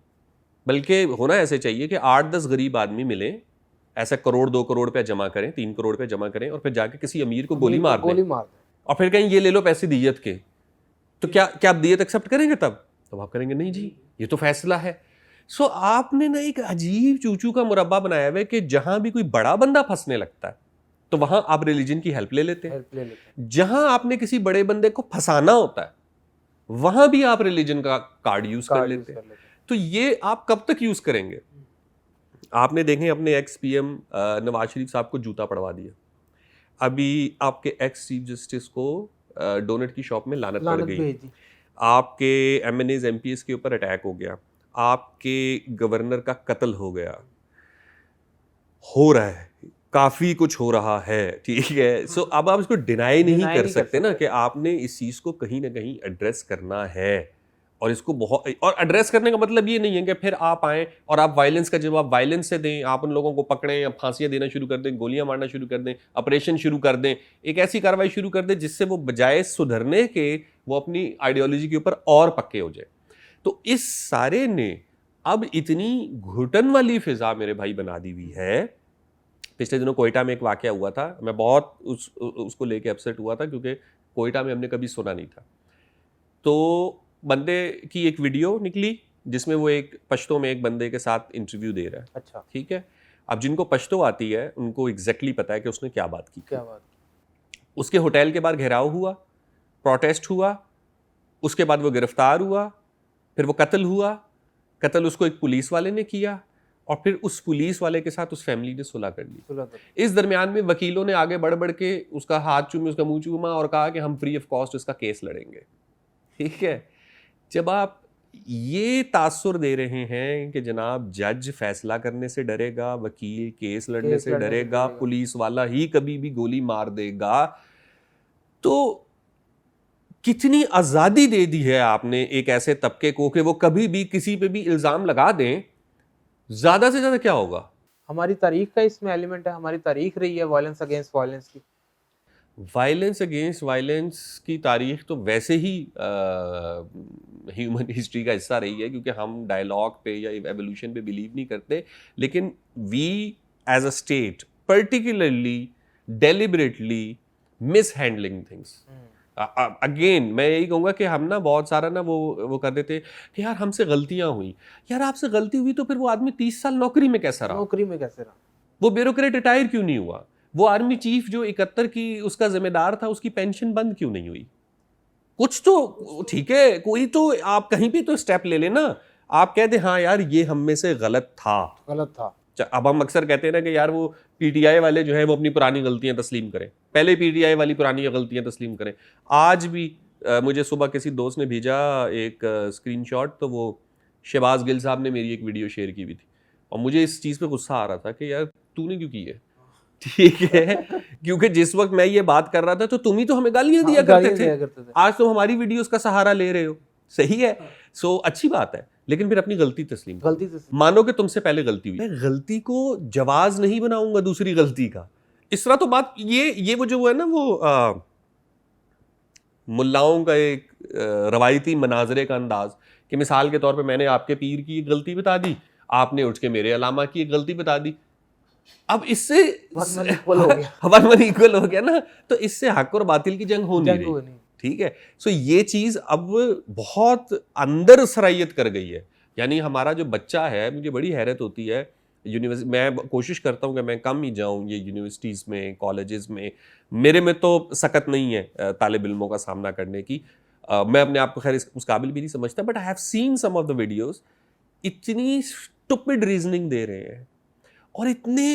बल्कि होना ऐसे चाहिए कि 8-10 गरीब आदमी मिले, ऐसा 1 करोड़ 2 करोड़ रुपया जमा करें, 3 करोड़ रुपया जमा करें, और फिर जाके किसी अमीर को गोली मार दें और फिर कहें ये ले लो पैसे दियत के, तो क्या आप दियत एक्सेप्ट करेंगे? तब तो आप करेंगे नहीं जी, ये तो फैसला है। सो आपने ना एक अजीब चूचू का मुरब्बा बनाया हुआ है कि जहां भी कोई बड़ा बंदा फंसने लगता है तो वहां आप रिलीजन की हेल्प ले लेते हैं, जहां आपने किसी बड़े बंदे को फंसाना होता है वहां भी आप रिलीजन का कार्ड यूज कर लेते हैं। तो ये आप कब तक यूज करेंगे? आपने देखें अपने एक्स पीएम नवाज शरीफ साहब को जूता पड़वा दिया, अभी आपके एक्स चीफ जस्टिस को डोनट की शॉप में लानत पड़ गई, आपके एमएनएज एमपीएस के ऊपर अटैक हो गया, आपके गवर्नर का कत्ल हो गया, हो रहा है, काफी कुछ हो रहा है। ठीक है, सो अब आप इसको डिनाई नहीं कर सकते ना कि आपने इस चीज को कहीं ना कहीं एड्रेस करना है। और इसको बहुत, और एड्रेस करने का मतलब ये नहीं है कि फिर आप आए और आप वायलेंस का जवाब वायलेंस से दें, आप उन लोगों को पकड़ें या फांसियां देना शुरू कर दें, गोलियां मारना शुरू कर दें, ऑपरेशन शुरू कर दें, एक ऐसी कार्रवाई शुरू कर दें जिससे वो बजाय सुधरने के वो अपनी आइडियोलॉजी के ऊपर और पक्के हो जाए। तो इस सारे ने अब इतनी घुटन वाली फिजा मेरे भाई बना दी हुई है। पिछले दिनों कोयटा में एक वाकया हुआ था, मैं बहुत उसको लेके अपसेट हुआ था क्योंकि कोयटा में हमने कभी सुना नहीं था। तो बंदे की एक वीडियो निकली जिसमें वो एक पश्तो में एक बंदे के साथ इंटरव्यू दे रहा है। अच्छा, ठीक है, अब जिनको पश्तो आती है उनको एग्जैक्टली पता है कि उसने क्या बात की। उसके होटल के बाहर घेराव हुआ, प्रोटेस्ट हुआ, उसके बाद वो गिरफ्तार हुआ, फिर वो कत्ल हुआ। कत्ल उसको एक पुलिस वाले ने किया और फिर उस पुलिस वाले के साथ उस फैमिली ने सुलह कर ली। इस दरमियान में वकीलों ने आगे बढ़ बढ़ के उसका हाथ चूमे, उसका मुंह चूमा और कहा कि हम फ्री ऑफ कॉस्ट इसका केस लड़ेंगे। ठीक है, जब आप ये तासुर दे रहे हैं कि जनाब जज फैसला करने से डरेगा, वकील केस लड़ने से डरेगा, पुलिस वाला ही कभी भी गोली मार देगा, तो कितनी आजादी दे दी है आपने एक ऐसे तबके को कि वो कभी भी किसी पे भी इल्जाम लगा दें। ज्यादा से ज्यादा क्या होगा? हमारी तारीख का इसमें एलिमेंट है, हमारी तारीख रही है वायलेंस अगेंस्ट वायलेंस की। वायलेंस अगेंस्ट वायलेंस की तारीख तो वैसे ही ह्यूमन हिस्ट्री का हिस्सा रही है, क्योंकि हम डायलॉग पे या एवोल्यूशन पे बिलीव नहीं करते, लेकिन we as a state particularly deliberately mishandling things. Again मैं यही कहूँगा कि हम ना बहुत सारा ना वो कर देते कि यार हमसे गलतियां हुई। यार आपसे गलती हुई तो फिर वो आदमी 30 साल नौकरी में कैसा रहा? नौकरी में कैसे रहा? वो ब्यूरोक्रेट रिटायर क्यों नहीं हुआ? वो आर्मी चीफ जो 71 की उसका जिम्मेदार था, उसकी पेंशन बंद क्यों नहीं हुई? कुछ तो ठीक है, कोई तो आप कहीं भी तो स्टेप ले लेना। आप कह दे हाँ यार ये हम में से गलत था। अब हम अक्सर कहते हैं ना कि यार वो पीटीआई वाले जो है वो अपनी पुरानी गलतियां तस्लीम करें, पहले पीटीआई वाली पुरानी गलतियां तस्लीम करें। आज भी मुझे सुबह किसी दोस्त ने भेजा एक स्क्रीनशॉट, तो वो शहबाज गिल साहब ने मेरी एक वीडियो शेयर की हुई थी और मुझे इस चीज़ पे गुस्सा आ रहा था कि यार तूने क्यों की है? ठीक है, क्योंकि जिस वक्त मैं ये बात कर रहा था तो तुम ही तो हमें गालियां दिया करते थे। आज तुम हमारी वीडियोस का सहारा ले रहे हो। सही है, सो अच्छी बात है, लेकिन फिर अपनी गलती तस्लीम मानो कि तुमसे पहले गलती हुई। मैं गलती को जवाज नहीं बनाऊंगा दूसरी गलती का। इस तरह तो बात ये वो जो है ना वो मुल्लाओं का एक रवायती मनाजरे का अंदाज कि मिसाल के तौर पे मैंने आपके पीर की एक गलती बता दी, आपने उठ के मेरे अलामा की एक गलती बता दी। अब इससे वन वन इक्वल हो गया ना, तो इससे हक और बातिल की जंग हो नहीं रही। ठीक है, सो ये चीज अब बहुत अंदर सरायत कर गई है। यानी हमारा जो बच्चा है, मुझे बड़ी हैरत होती है, यूनिवर्सिटी मैं कोशिश करता हूँ कि मैं कम ही जाऊँ ये यूनिवर्सिटीज़ में, कॉलेजेस में। मेरे में तो सकत नहीं है तालिब इल्मों का सामना करने की। मैं अपने आप को खैर उस काबिल भी नहीं समझता, but I have seen some of the videos. इतनी स्टुपिड रीजनिंग दे रहे हैं और इतने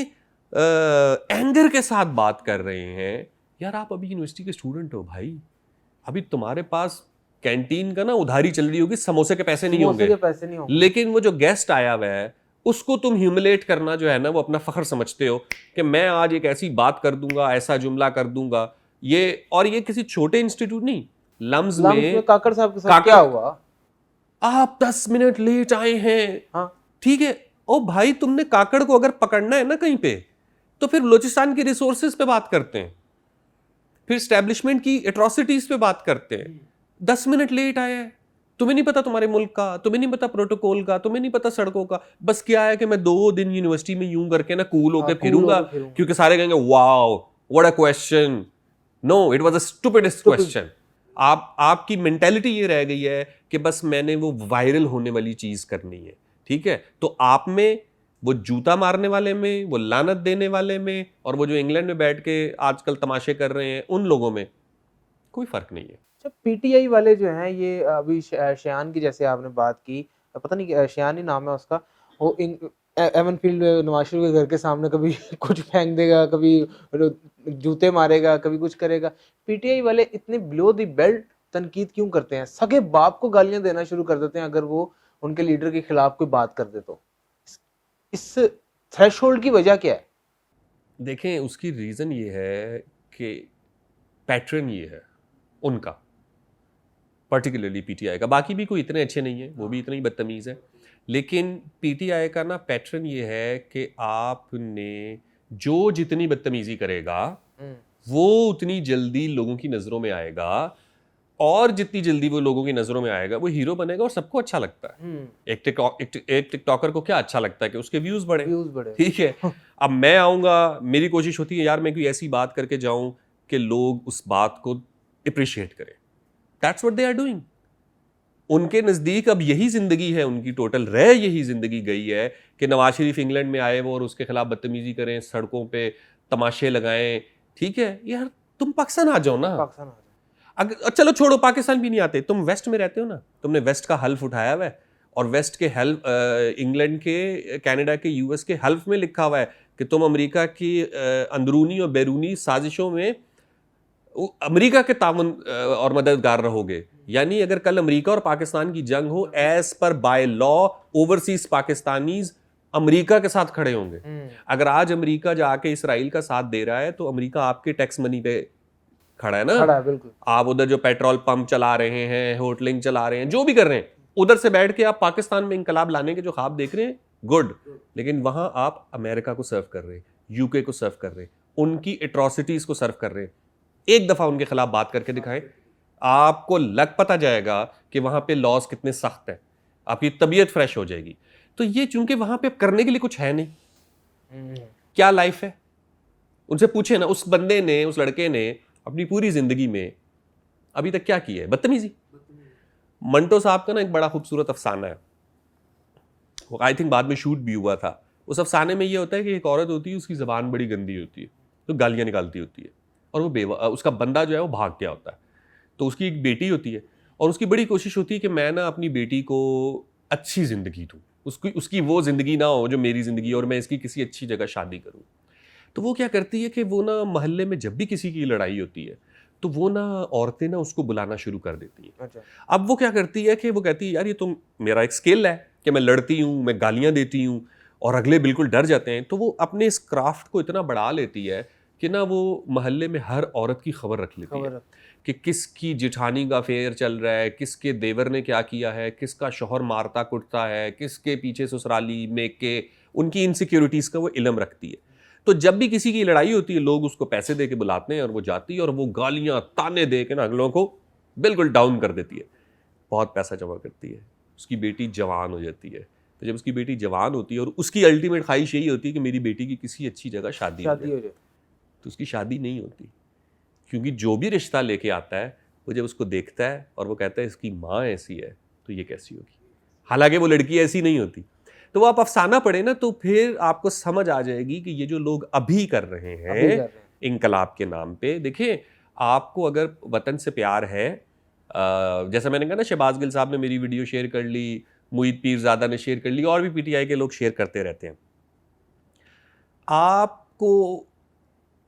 एंगर के साथ बात कर रहे हैं। यार आप अभी यूनिवर्सिटी के स्टूडेंट हो भाई, अभी तुम्हारे पास कैंटीन का ना उधारी चल रही होगी, समोसे के पैसे नहीं होंगे, लेकिन वो जो गेस्ट आया हुआ है उसको तुम ह्यूमिलेट करना जो है ना वो अपना फख्र समझते हो कि मैं आज एक ऐसी बात कर दूंगा, ऐसा जुमला कर दूंगा। और ये किसी छोटे इंस्टीट्यूट नहीं, लम्स में काकड़ साहब के साथ क्या हुआ? आप 10 मिनट लेट आए हैं। हाँ ठीक है, ओ भाई तुमने काकड़ को अगर पकड़ना है ना कहीं पे, तो फिर बलूचिस्तान के रिसोर्सेज पे बात करते हैं, फिर एस्टेब्लिशमेंट की एट्रोसिटीज पे बात करते हैं। 10 मिनट लेट आया है, तुम्हें नहीं पता तुम्हारे मुल्क का, तुम्हें नहीं पता प्रोटोकॉल का, तुम्हें नहीं पता सड़कों का। बस क्या है कि मैं 2 दिन यूनिवर्सिटी में यूं करके ना कूल होकर फिरूंगा, क्योंकि सारे कहेंगे wow what a question. No, it was a stupidest question. आपकी मेंटालिटी ये रह गई है कि बस मैंने वो वायरल होने वाली चीज करनी है। ठीक है, तो आप में वो जूता मारने वाले में, वो लानत देने वाले में, और वो जो इंग्लैंड में बैठ के आजकल तमाशे कर रहे हैं उन लोगों में कोई फर्क नहीं है। पीटीआई वाले जो हैं, ये अभी शयान की जैसे आपने बात की, पता नहीं शयान ही नाम है उसका, वो एवन फील्ड नवाज शरीफ के घर के सामने कभी कुछ फेंक देगा, कभी जूते मारेगा, कभी कुछ करेगा। पीटीआई वाले इतने बिलो द बेल्ट तनकीद क्यों करते हैं? सगे बाप को गालियां देना शुरू कर देते हैं अगर वो उनके लीडर के खिलाफ कोई बात कर दे तो। इस थ्रेशोल्ड की वजह क्या है? देखें, उसकी रीजन ये है कि पैटर्न ये है उनका, पर्टिकुलरली पीटीआई का। बाकी भी कोई इतने अच्छे नहीं है, वो भी इतने ही बदतमीज है, लेकिन पीटीआई का ना पैटर्न ये है कि आपने जो जितनी बदतमीजी करेगा वो उतनी जल्दी लोगों की नजरों में आएगा, और जितनी जल्दी वो लोगों की नजरों में आएगा वो हीरो बनेगा और सबको अच्छा लगता है। एक टिकटॉकर को क्या अच्छा लगता है कि उसके व्यूज बढ़े। ठीक है, अब मैं आऊंगा, मेरी कोशिश होती है यार मैं कोई ऐसी बात करके जाऊं कि लोग उस बात को अप्रिशिएट करें। That's what they are doing. उनके नजदीक अब यही जिंदगी है उनकी, टोटल यही जिंदगी गई है कि नवाज शरीफ इंग्लैंड में आए वो और उसके खिलाफ बदतमीजी करें, सड़कों पे तमाशे लगाएं। ठीक है यार, तुम पाकिस्तान आ जाओ ना। पाकिस्तान आ जाओ। अगर चलो छोड़ो, पाकिस्तान भी नहीं आते, तुम वेस्ट में रहते हो ना, तुमने वेस्ट का हल्फ उठाया हुआ है, और वेस्ट के हल्फ, इंग्लैंड के, कनाडा के, यूएस के हल्फ में लिखा हुआ है कि तुम अमेरिका की अंदरूनी और बैरूनी साजिशों में अमेरिका के ताउन और मददगार रहोगे। यानी अगर कल अमेरिका और पाकिस्तान की जंग हो, as per by law overseas Pakistanis America के साथ खड़े होंगे। अगर आज अमेरिका जाके इसराइल का साथ दे रहा है तो अमेरिका आपके टैक्स मनी पे खड़ा है ना। खड़ा है, बिल्कुल। आप उधर जो पेट्रोल पंप चला रहे हैं, होटलिंग चला रहे हैं, जो भी कर रहे हैं, उधर से बैठ के आप पाकिस्तान में इंकलाब लाने के जो ख्वाब देख रहे हैं, गुड। लेकिन वहां आप अमेरिका को सर्व कर रहे हैं, यूके को सर्व कर रहे हैं, उनकी एट्रोसिटीज को सर्व कर रहे हैं। एक दफा उनके खिलाफ बात करके दिखाएं, आपको लग पता जाएगा कि वहां पे लॉज कितने सख्त है, आपकी तबीयत फ्रेश हो जाएगी। तो ये चूंकि वहां पे करने के लिए कुछ है नहीं, क्या लाइफ है, उनसे पूछे ना। उस बंदे ने, उस लड़के ने अपनी पूरी जिंदगी में अभी तक क्या किया है? बदतमीजी। मंटो साहब का ना एक बड़ा खूबसूरत अफसाना है, वो आई थिंक बाद में शूट भी हुआ था। उस अफसाने में ये होता है कि एक औरत होती है, उसकी जबान बड़ी गंदी होती है, तो गालियां निकालती होती है, और वो उसका बंदा जो है वो भाग गया होता है। तो उसकी एक बेटी होती है, और उसकी बड़ी कोशिश होती है कि मैं ना अपनी बेटी को अच्छी जिंदगी दूं, उसकी वो जिंदगी ना हो जो मेरी जिंदगी, और मैं इसकी किसी अच्छी जगह शादी करूं। तो वो क्या करती है कि वो ना मोहल्ले में जब भी किसी की लड़ाई होती है तो वो ना औरतें ना उसको बुलाना शुरू कर देती हैं। अच्छा। अब वो क्या करती है कि वो कहती है यार ये तो मेरा एक स्किल है कि मैं लड़ती हूँ, मैं गालियाँ देती हूँ, और अगले बिल्कुल डर जाते हैं। तो वो अपने इस क्राफ्ट को इतना बढ़ा लेती है कि ना वो मोहल्ले में हर औरत की खबर रख लेती है कि किसकी जिठानी का अफेयर चल रहा है, किसके देवर ने क्या किया है, किसका शौहर मारता कुटता है, किसके पीछे ससुराली में के, उनकी इनसिक्योरिटीज़ का वो इल्म रखती है। तो जब भी किसी की लड़ाई होती है, लोग उसको पैसे दे के बुलाते हैं, और वो जाती है और वो गालियाँ ताने दे के ना अगलों को बिल्कुल डाउन कर देती है। बहुत पैसा जमा करती है, उसकी बेटी जवान हो जाती है। तो जब उसकी बेटी जवान होती है और उसकी अल्टीमेट ख्वाहिश यही होती है कि मेरी बेटी की किसी अच्छी जगह शादी हो जाए, तो उसकी शादी नहीं होती, क्योंकि जो भी रिश्ता लेके आता है वो जब उसको देखता है और वो कहता है इसकी माँ ऐसी है तो ये कैसी होगी, हालांकि वो लड़की ऐसी नहीं होती। तो वो आप अफसाना पढ़े ना तो फिर आपको समझ आ जाएगी कि ये जो लोग अभी कर रहे हैं इनकलाब के नाम पे। देखिए, आपको अगर वतन से प्यार है, जैसा मैंने कहा ना, शहबाज गिल साहब ने मेरी वीडियो शेयर कर ली, मुईद पीरजादा ने शेयर कर ली, और भी पीटीआई के लोग शेयर करते रहते हैं। आपको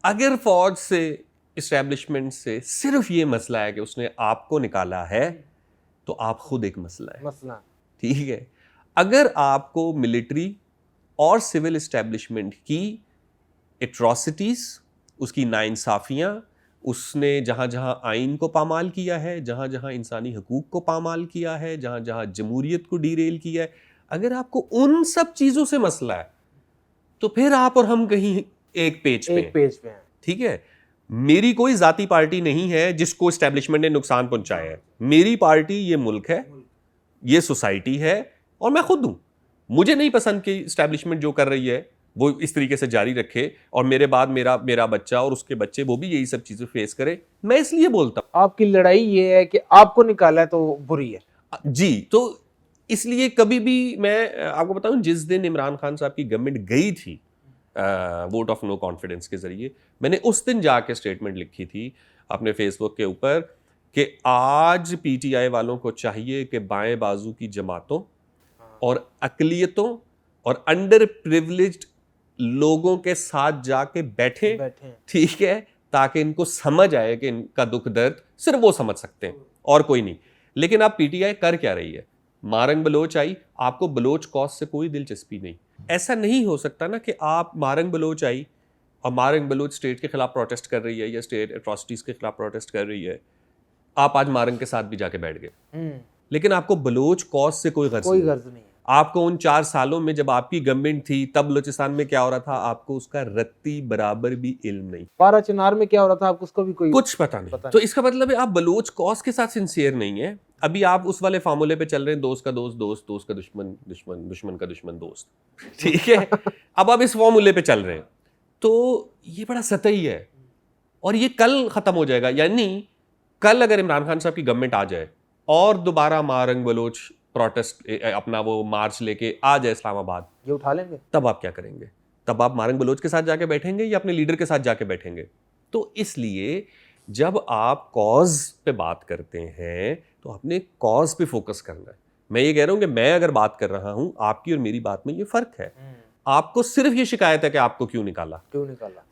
अगर फौज से, इस्टेब्लिशमेंट से सिर्फ ये मसला है कि उसने आपको निकाला है, तो आप खुद एक मसला है, ठीक है। अगर आपको मिलिट्री और सिविल इस्टेब्लिशमेंट की एट्रॉसिटीज, उसकी नाइंसाफियां, उसने जहां जहां आइन को पामाल किया है, जहां जहां इंसानी हकूक को पामाल किया है, जहां जहां जमहूरियत को डीरेल किया है, अगर आपको उन सब चीजों से मसला है तो फिर आप और हम कहीं एक पेज पे हैं, ठीक है। मेरी कोई जाती पार्टी नहीं है जिसको एस्टेब्लिशमेंट ने नुकसान पहुंचाया है। मेरी पार्टी ये मुल्क है, ये सोसाइटी है, और मैं खुद हूं। मुझे नहीं पसंद कि एस्टेब्लिशमेंट जो कर रही है वो इस तरीके से जारी रखे, और मेरे बाद मेरा बच्चा और उसके बच्चे वो भी यही सब चीजें फेस करे। मैं इसलिए बोलता हूं, आपकी लड़ाई ये है कि आपको निकाला है तो बुरी है जी। तो इसलिए कभी भी मैं आपको बताऊं, जिस दिन इमरान खान साहब की गवर्नमेंट गई थी वोट ऑफ नो कॉन्फिडेंस के जरिए, मैंने उस दिन जाके स्टेटमेंट लिखी थी अपने फेसबुक के ऊपर कि आज पीटीआई वालों को चाहिए कि बाएं बाजू की जमातों और अकलियतों और अंडर प्रिविलेज्ड लोगों के साथ जाके बैठे, ठीक है, ताकि इनको समझ आए कि इनका दुख दर्द सिर्फ वो समझ सकते हैं और कोई नहीं। लेकिन आप पीटीआई कर क्या रही है? मारंग बलोच आई, आपको बलोच कॉज से कोई दिलचस्पी नहीं। ऐसा नहीं हो सकता ना कि आप मारंग बलोच आई और मारंग बलोच स्टेट के खिलाफ प्रोटेस्ट कर रही है या स्टेट एट्रॉसिटीज के खिलाफ प्रोटेस्ट कर रही है, आप आज मारंग के साथ भी जाके बैठ गए, लेकिन आपको बलोच कॉज से कोई गर्ज नहीं। आपको उन 4 सालों में जब आपकी गवर्नमेंट थी तब बलूचिस्तान में क्या हो रहा था आपको उसका रत्ती बराबर भी इल्म नहीं। पारा चिनार में क्या हो रहा था आपको उसको भी कोई कुछ पता नहीं। तो इसका मतलब है आप बलोच कॉज के साथ सिंसियर नहीं है। अभी आप उस वाले फार्मूले पे चल रहे हैं, दोस्त का दोस्त दोस्त, दोस्त का दुश्मन दुश्मन, दुश्मन का दुश्मन दोस्त, ठीक है। अब आप इस फार्मूले पे चल रहे हैं तो ये बड़ा सतही है और ये कल खत्म हो जाएगा। यानी कल अगर इमरान खान साहब की गवर्नमेंट आ जाए और दोबारा मारंग बलोच प्रोटेस्ट अपना वो मार्च लेके आ जाए इस्लामाबाद, ये उठा लेंगे, तब आप क्या करेंगे? तब आप मारंग बलोच के साथ जाके बैठेंगे या अपने लीडर के साथ जाके बैठेंगे? तो इसलिए जब आप कॉज पे बात करते हैं तो आपने कॉज पे फोकस करना है। मैं ये कह रहा हूं कि मैं अगर बात कर रहा हूं, आपकी और मेरी बात में ये फर्क है। आपको सिर्फ ये शिकायत है कि आपको क्यों निकाला,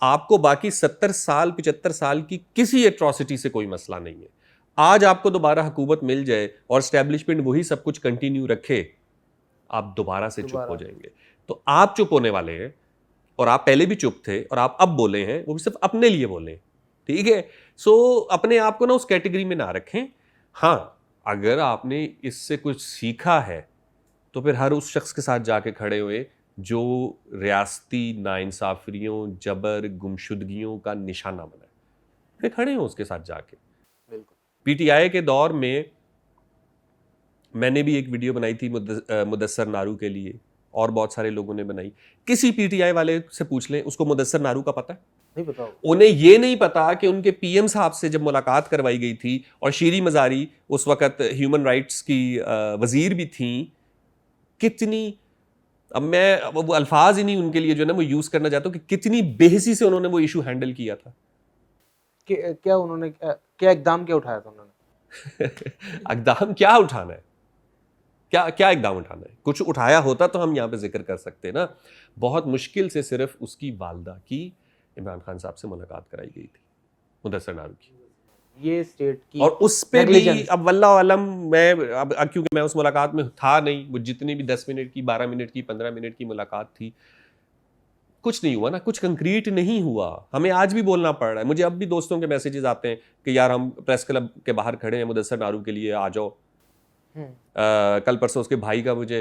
आपको बाकी 70 साल 75 साल की किसी एट्रॉसिटी से कोई मसला नहीं है। आज आपको दोबारा हुकूमत मिल जाए और स्टैब्लिशमेंट वही सब कुछ कंटिन्यू रखे, आप दोबारा से चुप हो जाएंगे। तो आप चुप होने वाले हैं, और आप पहले भी चुप थे और आप अब बोले हैं, वो भी सिर्फ अपने लिए बोले, ठीक है। सो अपने आप को ना उस कैटेगरी में ना रखें। हाँ, अगर आपने इससे कुछ सीखा है तो फिर हर उस शख्स के साथ जाके खड़े हुए जो रियासती नाइंसाफियों, जबर, गुमशुदगियों का निशाना बना है, फिर खड़े हो उसके साथ जाके। बिल्कुल। पीटीआई के दौर में मैंने भी एक वीडियो बनाई थी मुदस्सर नारू के लिए, और बहुत सारे लोगों ने बनाई। किसी पीटीआई वाले से पूछ लें, उसको मुदस्सर नारू का पता है? नहीं पता। उन्हें ये नहीं पता कि उनके पीएम साहब से जब मुलाकात करवाई गई थी, और शीरी मजारी उस वक्त ह्यूमन राइट्स की वजीर भी थी, कितनी, अब मैं वो अल्फाज ही नहीं उनके लिए जो है ना वो यूज करना चाहता हूं कि कितनी बेहसी से उन्होंने वो इशू हैंडल किया था। क्या उन्होंने क्या इकदाम क्या उठाया था उन्होंने? इकदाम क्या उठाना है, क्या इकदाम उठाना है? कुछ उठाया होता तो हम यहाँ पे जिक्र कर सकते ना। बहुत मुश्किल से सिर्फ उसकी वालदा की इमरान खान साहब से मुलाकात कराई गई थी, मुदस्सर नारू की, ये स्टेट की, और उस पे भी अब वल्लाह अलम, मैं अब क्योंकि मैं उस मुलाकात में था नहीं, वो जितनी भी 10 मिनट की, 12 मिनट की, 15 मिनट की मुलाकात थी, कुछ नहीं हुआ ना, कुछ कंक्रीट नहीं हुआ। हमें आज भी बोलना पड़ रहा है। मुझे अब भी दोस्तों के मैसेजेस आते हैं कि यार हम प्रेस क्लब के बाहर खड़े हैं, मुदस्सर नारू के लिए आ जाओ। कल परसों उसके भाई का मुझे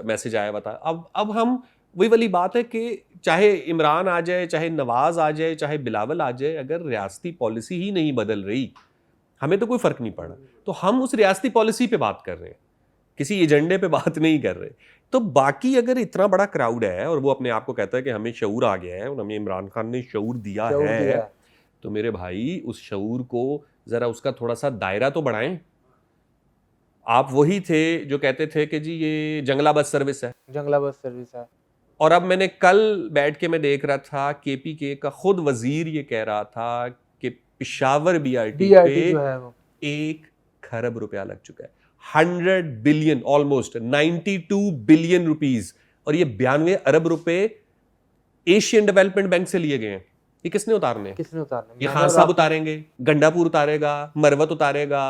मैसेज आया हुआ था। अब हम वही वाली बात है कि चाहे इमरान आ जाए, चाहे नवाज आ जाए, चाहे बिलावल आ जाए, अगर रियासती पॉलिसी ही नहीं बदल रही, हमें तो कोई फर्क नहीं पड़ा। तो हम उस रियासती पॉलिसी पे बात कर रहे हैं, किसी एजेंडे पे बात नहीं कर रहे। तो बाकी अगर इतना बड़ा क्राउड है और वो अपने आप को कहता है कि हमें शऊर आ गया है और हमें इमरान खान ने शऊर दिया है, तो मेरे भाई उस शऊर को जरा उसका थोड़ा सा दायरा तो बढ़ाएं। आप वही थे जो कहते थे कि जी ये जंगला बस सर्विस है, जंगला बस सर्विस है। और अब मैंने कल बैठ के मैं देख रहा था, केपीके का खुद वजीर ये कह रहा था कि पिशावर बीआरटी पे जो है वो 1 खरब रुपया लग चुका है। 100 बिलियन, ऑलमोस्ट 92 बिलियन रुपीज, और ये 92 अरब रुपए एशियन डेवलपमेंट बैंक से लिए गए हैं। ये किसने उतारने? ये खान साहब उतारेंगे, गंडापुर उतारेगा, मरवत उतारेगा,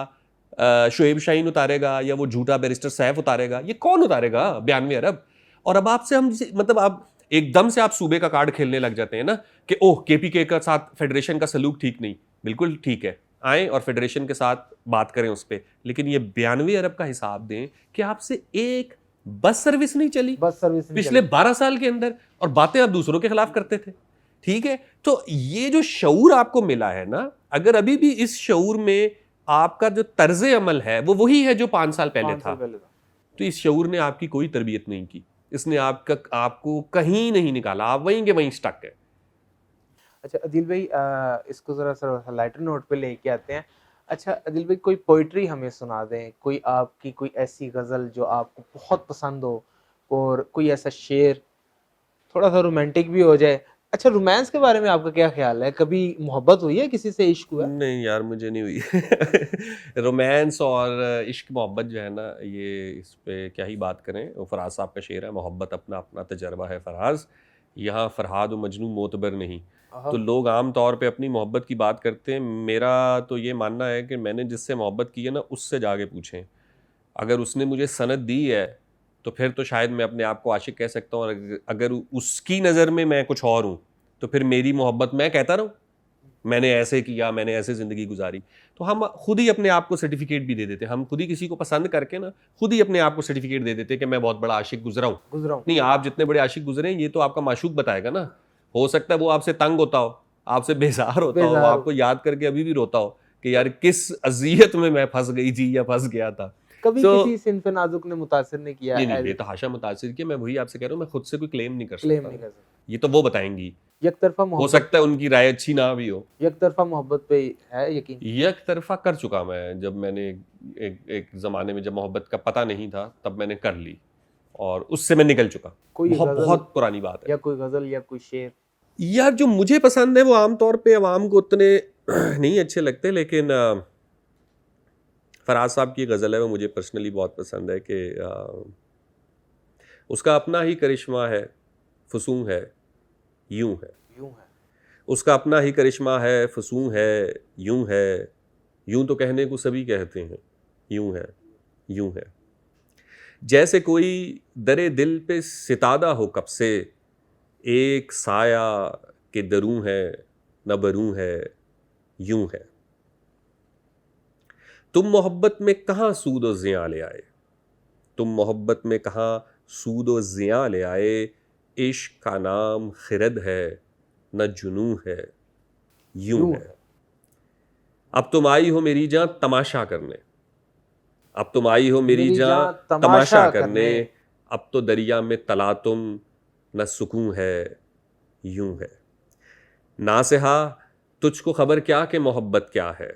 शुएब शाहीन उतारेगा, या वो झूठा बैरिस्टर सैफ उतारेगा? ये कौन उतारेगा 92 अरब? और अब आपसे हम, मतलब आप एकदम से आप सूबे का कार्ड खेलने लग जाते हैं ना कि ओह केपीके का साथ फेडरेशन का सलूक ठीक नहीं। बिल्कुल ठीक है, आए और फेडरेशन के साथ बात करें उस पर, लेकिन ये 92 अरब का हिसाब दें कि आपसे एक बस सर्विस नहीं चली पिछले 12 साल के अंदर, और बातें आप दूसरों के खिलाफ करते थे। ठीक है, तो ये जो शऊर आपको मिला है ना, अगर अभी भी इस शऊर में आपका जो तर्ज अमल है वो वही है जो 5 साल पहले था, तो इस शऊर ने आपकी कोई तरबियत नहीं की, इसने आपको कहीं नहीं निकाला, आप वहीं के वहीं स्टक है। अच्छा अदिल भाई, इसको जरा लाइटर नोट पे लेके आते हैं। अच्छा अदिल भाई, कोई पोइट्री हमें सुना दें, कोई आपकी कोई ऐसी गज़ल जो आपको बहुत पसंद हो, और कोई ऐसा शेर थोड़ा सा रोमांटिक भी हो जाए। अच्छा, रोमांस के बारे में आपका क्या ख्याल है? कभी मोहब्बत हुई है, किसी से इश्क हुआ? नहीं यार, मुझे नहीं हुई। रोमांस और इश्क मोहब्बत जो है ना, ये इस पे क्या ही बात करें। वो फराज साहब का शेर है, मोहब्बत अपना अपना तजर्बा है फराज, यहाँ फरहाद व मजनू मोतबर नहीं। तो लोग आम तौर पे अपनी मोहब्बत की बात करते हैं। मेरा तो ये मानना है कि मैंने जिससे मोहब्बत की है ना, उससे जाके पूछें। अगर उसने मुझे सनद दी है तो फिर तो शायद मैं अपने आप को आशिक कह सकता हूँ, और अगर उसकी नज़र में मैं कुछ और हूँ तो फिर मेरी मोहब्बत मैं कहता रहूँ मैंने ऐसे किया, मैंने ऐसे ज़िंदगी गुजारी। तो हम खुद ही अपने आप को सर्टिफिकेट भी दे देते, हम खुद ही किसी को पसंद करके ना खुद ही अपने आप को सर्टिफिकेट दे देते कि मैं बहुत बड़ा आशिक गुजरा हूँ। नहीं, आप जितने बड़े आशिक गुजरे हैं ये तो आपका माशूक बताएगा ना। हो सकता है वो आपसे तंग होता हो, आपसे बेजार होता हो, आपको याद करके अभी भी रोता हो कि यार किस अजियत में मैं फंस गई थी या फंस गया था। कभी किसी सिंफ नाजुक ने मुतासिर नहीं किया? नहीं, ये तो हाशा मुतासिर किया। मैं वही आपसे कह रहा हूँ, मैं खुद से कोई क्लेम नहीं कर सकता। ये तो वो बताएंगी। यकतरफा हो सकता है उनकी राय अच्छी ना भी हो। यकतरफा मोहब्बत पे है यकीन? यकतरफा कर चुका मैं। जब मैंने एक ज़माने में जब मोहब्बत का पता नहीं था तब मैंने कर ली, और उससे मैं निकल चुका। बहुत पुरानी बात है। या कोई गज़ल या कोई शेर? यार जो मुझे पसंद है वो आमतौर पे अवाम को उतने नहीं अच्छे लगते, लेकिन फराज साहब की गज़ल है वो मुझे पर्सनली बहुत पसंद है कि उसका अपना ही करिश्मा है, फसूं है, यूं है। यूं है। उसका अपना ही करिश्मा है, फसूं है, यूं तो कहने को सभी कहते हैं, यूं है, यूं है। जैसे कोई दरे दिल पे सितादा हो कब से, एक साया के दरूं है, न बरूं है, यूं है। तुम मोहब्बत में कहाँ सूद व ज़ियां ले आए, तुम मोहब्बत में कहाँ सूद व ज़ियां ले आए, इश्क का नाम खिरद है, न जुनूं है, यूं है। अब तुम आई हो मेरी जान तमाशा करने, अब तुम आई हो मेरी जान तमाशा करने, अब तो दरिया में तला तुम, न सुकून है, यूं है। नासिहा तुझको खबर क्या कि मोहब्बत क्या है,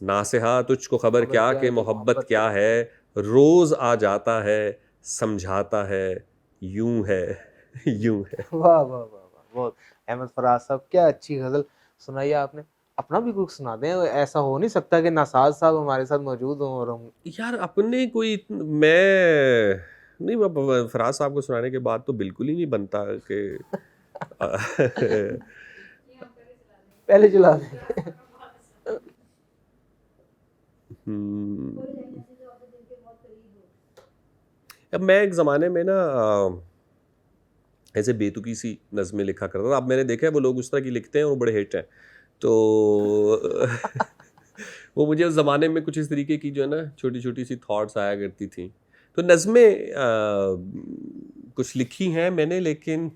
नासिहा तुझको खबर क्या कि मोहब्बत क्या है, रोज आ जाता है, समझाता है, यूं है, यूं है। वाह वाह वाह वाह, बहुत। अहमद फराज साहब, क्या अच्छी गजल सुनाई आपने। अपना भी कुछ सुना दें, ऐसा हो नहीं सकता कि नासाज साहब हमारे साथ मौजूद हों और हम यार अपने कोई मैं नहीं, फराज साहब को सुनाने के बाद तो बिल्कुल ही नहीं बनता कि पहले चला दें। अब मैं एक ज़माने में ना ऐसे बेतुकी सी नज़में लिखा करता था। अब मैंने देखा है वो लोग उस तरह की लिखते हैं और वो बड़े हिट हैं, तो वो मुझे उस ज़माने में कुछ इस तरीके की जो है ना छोटी छोटी सी थॉट्स आया करती थी, तो नज़में कुछ लिखी हैं मैंने, लेकिन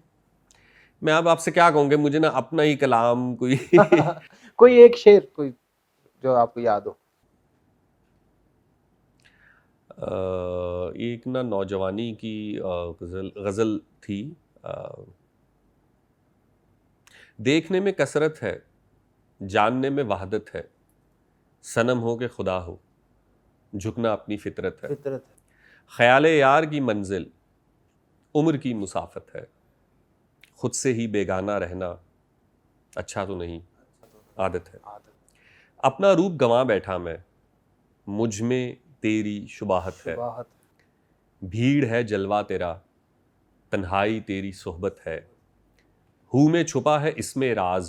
मैं अब आपसे क्या कहूँगा, मुझे ना अपना ही कलाम कोई कोई एक शेर कोई जो आपको याद हो। एक ना नौजवानी की गज़ल थी, देखने में कसरत है, जानने में वहदत है, सनम हो के खुदा हो, झुकना अपनी फितरत है। फितरत है। ख्याल यार की मंजिल उम्र की मुसाफत है, खुद से ही बेगाना रहना अच्छा तो नहीं, आदत है। अपना रूप गंवा बैठा मैं, मुझ में तेरी शुबाहत है, भीड़ है जलवा तेरा, तन्हाई तेरी सोहबत है। हूँ में छुपा है इसमें राज,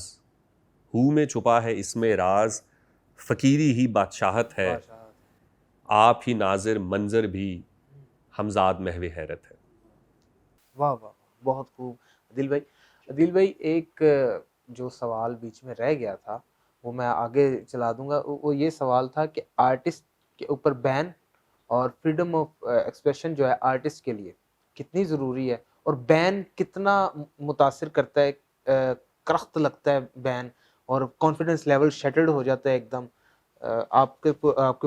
हूँ में छुपा है इसमें राज, फ़कीरी ही बादशाहत है, आप ही नाजिर मंजर भी हमजाद महवे हैरत है। वाह वाह, बहुत खूब। अदिल भाई एक जो सवाल बीच में रह गया था वो मैं आगे चला दूंगा। वो ये सवाल था कि आर्टिस्ट के ऊपर बैन और फ्रीडम ऑफ एक्सप्रेशन जो है आर्टिस्ट के लिए कितनी ज़रूरी है, और बैन कितना मुतासिर करता है, करख्त लगता है बैन, और कॉन्फिडेंस लेवल शटल्ड हो जाता है एकदम। आपके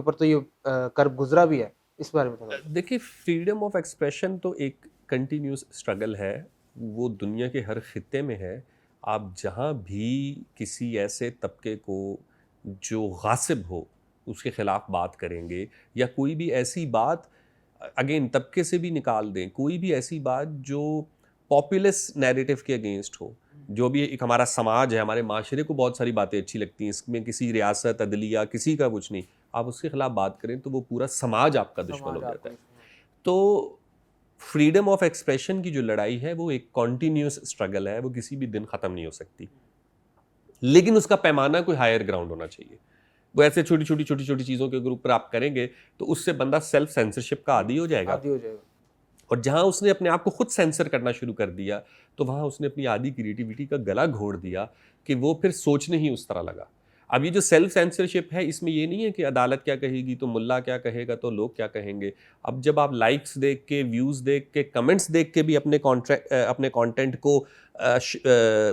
ऊपर तो ये कर्ब गुजरा भी है, इस बारे में थोड़ा देखिए, फ्रीडम ऑफ एक्सप्रेशन तो एक कंटिन्यूस स्ट्रगल है, वो दुनिया के हर खित्ते में है। आप जहाँ भी किसी ऐसे तबके को जो गासिब हो उसके ख़िलाफ़ बात करेंगे, या कोई भी ऐसी बात अगेन तबके से भी निकाल दें, कोई भी ऐसी बात जो पॉपुलस नैरेटिव के अगेंस्ट हो, जो भी एक हमारा समाज है, हमारे माशरे को बहुत सारी बातें अच्छी लगती हैं, इसमें किसी रियासत अदलिया किसी का कुछ नहीं, आप उसके खिलाफ बात करें तो वो पूरा समाज आपका दुश्मन हो जाता है। तो फ्रीडम ऑफ एक्सप्रेशन की जो लड़ाई है वो एक कॉन्टीन्यूस स्ट्रगल है, वो किसी भी दिन ख़त्म नहीं हो सकती, लेकिन उसका पैमाना कोई हायर ग्राउंड होना चाहिए। वो ऐसे छोटी छोटी चीज़ों के ऊपर आप करेंगे तो उससे बंदा सेल्फ सेंसरशिप का आदी हो जाएगा, और जहाँ उसने अपने आप को खुद सेंसर करना शुरू कर दिया तो वहाँ उसने अपनी आधी क्रिएटिविटी का गला घोड़ दिया कि वो फिर सोचने ही उस तरह लगा। अब ये जो सेल्फ सेंसरशिप है, इसमें ये नहीं है कि अदालत क्या कहेगी तो मुल्ला क्या कहेगा तो लोग क्या कहेंगे। अब जब आप लाइक्स देख के, व्यूज़ देख के, कमेंट्स देख के भी अपने कंटेंट को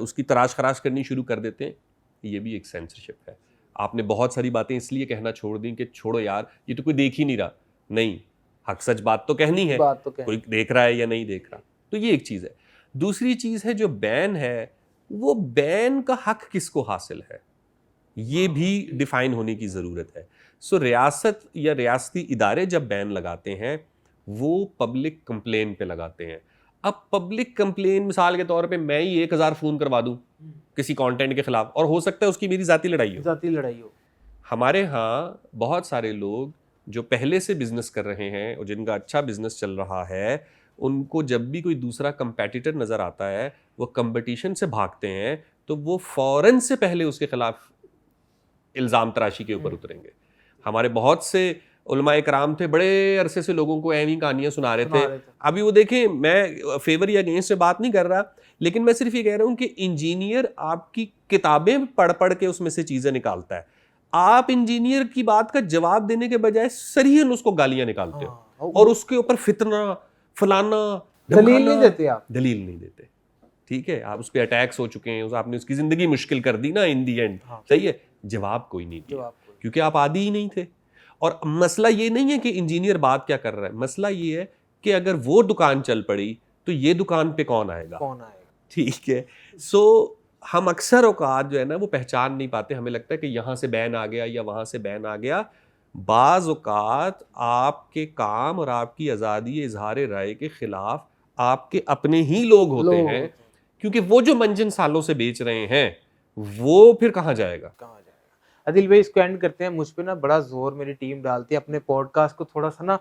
उसकी तराश खराश करनी शुरू कर देते हैं, ये भी एक सेंसरशिप है। आपने बहुत सारी बातें इसलिए कहना छोड़ दी कि छोड़ो यार, ये तो कोई देख ही नहीं रहा। नहीं, हक सच बात तो कहनी है, कोई देख रहा है या नहीं देख रहा, तो ये एक चीज़ है। दूसरी चीज़ है जो बैन है, वो बैन का हक किसको हासिल है, ये भी डिफाइन होने की ज़रूरत है। सो रियासत या रियासती इदारे जब बैन लगाते हैं वो पब्लिक कंप्लेन पे लगाते हैं। अब पब्लिक कंप्लेन मिसाल के तौर पे मैं ही 1000 फोन करवा दूं किसी कंटेंट के खिलाफ, और हो सकता है उसकी मेरी जाती लड़ाई हो। जाती लड़ाई हो। हमारे यहाँ बहुत सारे लोग जो पहले से बिजनेस कर रहे हैं और जिनका अच्छा बिजनेस चल रहा है, उनको जब भी कोई दूसरा कंपेटिटर नजर आता है, वो कंपटीशन से भागते हैं, तो वो फौरन से पहले उसके खिलाफ इल्जाम तराशी के ऊपर उतरेंगे। हमारे बहुत से उलमाए कराम थे, बड़े अरसे से लोगों को ऐवी कहानियां सुना रहे थे। अभी वो देखें, मैं फेवर या अगेंस्ट से बात नहीं कर रहा, लेकिन मैं सिर्फ ये कह रहा हूं कि इंजीनियर आपकी किताबें पढ़ पढ़ के उसमें से चीजें निकालता है। आप इंजीनियर की बात का जवाब देने के बजाय सरीहन उसको गालियां निकालते हो और उसके ऊपर फितना फलाना दलील नहीं देते, आप दलील नहीं देते। ठीक है, आप उस पर अटैक्स हो चुके हैं, आपने उसकी जिंदगी मुश्किल कर दी ना इन दी एंड। सही है, जवाब कोई नहीं दिया क्योंकि आप आदी ही नहीं थे। और मसला ये नहीं है कि इंजीनियर बात क्या कर रहा है, मसला ये है कि अगर वो दुकान चल पड़ी तो ये दुकान पे कौन आएगा। ठीक है, सो हम अक्सर औकात जो है ना वो पहचान नहीं पाते। हमें लगता है कि यहाँ से बैन आ गया या वहाँ से बैन आ गया। बाज़ औकात आपके काम और आपकी आज़ादी इजहार राय के खिलाफ आपके अपने ही लोग होते हैं, क्योंकि वो जो मंजन सालों से बेच रहे हैं वो फिर कहाँ जाएगा। आदिल भाई, इसको एंड करते हैं। मुझ पे ना बड़ा जोर मेरी टीम डालती है, अपने पॉडकास्ट को थोड़ा सा ना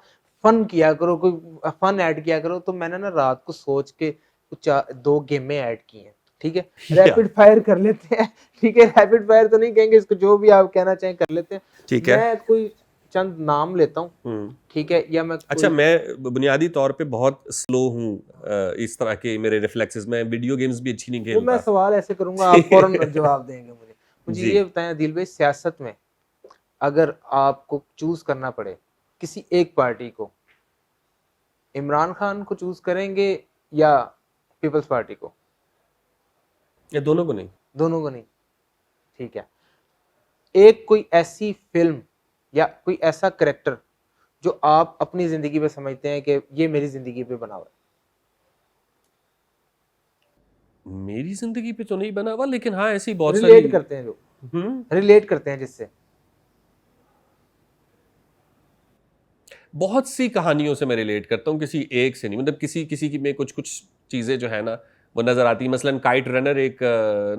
फन किया करो, कोई फन ऐड किया करो। तो मैंने ना रात को सोच के कुछ 2 गेमें ऐड की हैं। ठीक है, रैपिड फायर कर लेते हैं। ठीक है, रैपिड फायर तो नहीं कहेंगे इसको, जो भी आप कहना चाहें कर लेते हैं। ठीक है, मैं कोई चंद नाम लेता हूँ, ठीक है, या मैं अच्छा, मैं बुनियादी तौर पे बहुत स्लो हूँ इस तरह के मेरे रिफ्लेक्सेस में, वीडियो गेम्स भी अच्छी नहीं खेलता। मैं सवाल ऐसे करूंगा, आप फौरन जवाब देंगे मुझे ये बताएं आदिल भाई, सियासत में अगर आपको चूज करना पड़े किसी एक पार्टी को, इमरान खान को चूज करेंगे या पीपल्स पार्टी को? या दोनों को नहीं? दोनों को नहीं, ठीक है। एक कोई ऐसी फिल्म या कोई ऐसा कैरेक्टर जो आप अपनी जिंदगी पे समझते हैं कि ये मेरी जिंदगी पे बना हुआ है। मेरी जिंदगी पे तो नहीं बना हुआ, लेकिन हाँ ऐसी बहुत रिलेट सारी करते हैं लोग, रिलेट करते हैं जिससे। बहुत सी कहानियों से मैं रिलेट करता हूँ, किसी एक से नहीं। मतलब किसी किसी की में कुछ कुछ चीज़ें जो है ना वो नज़र आती है। मसलन काइट रनर एक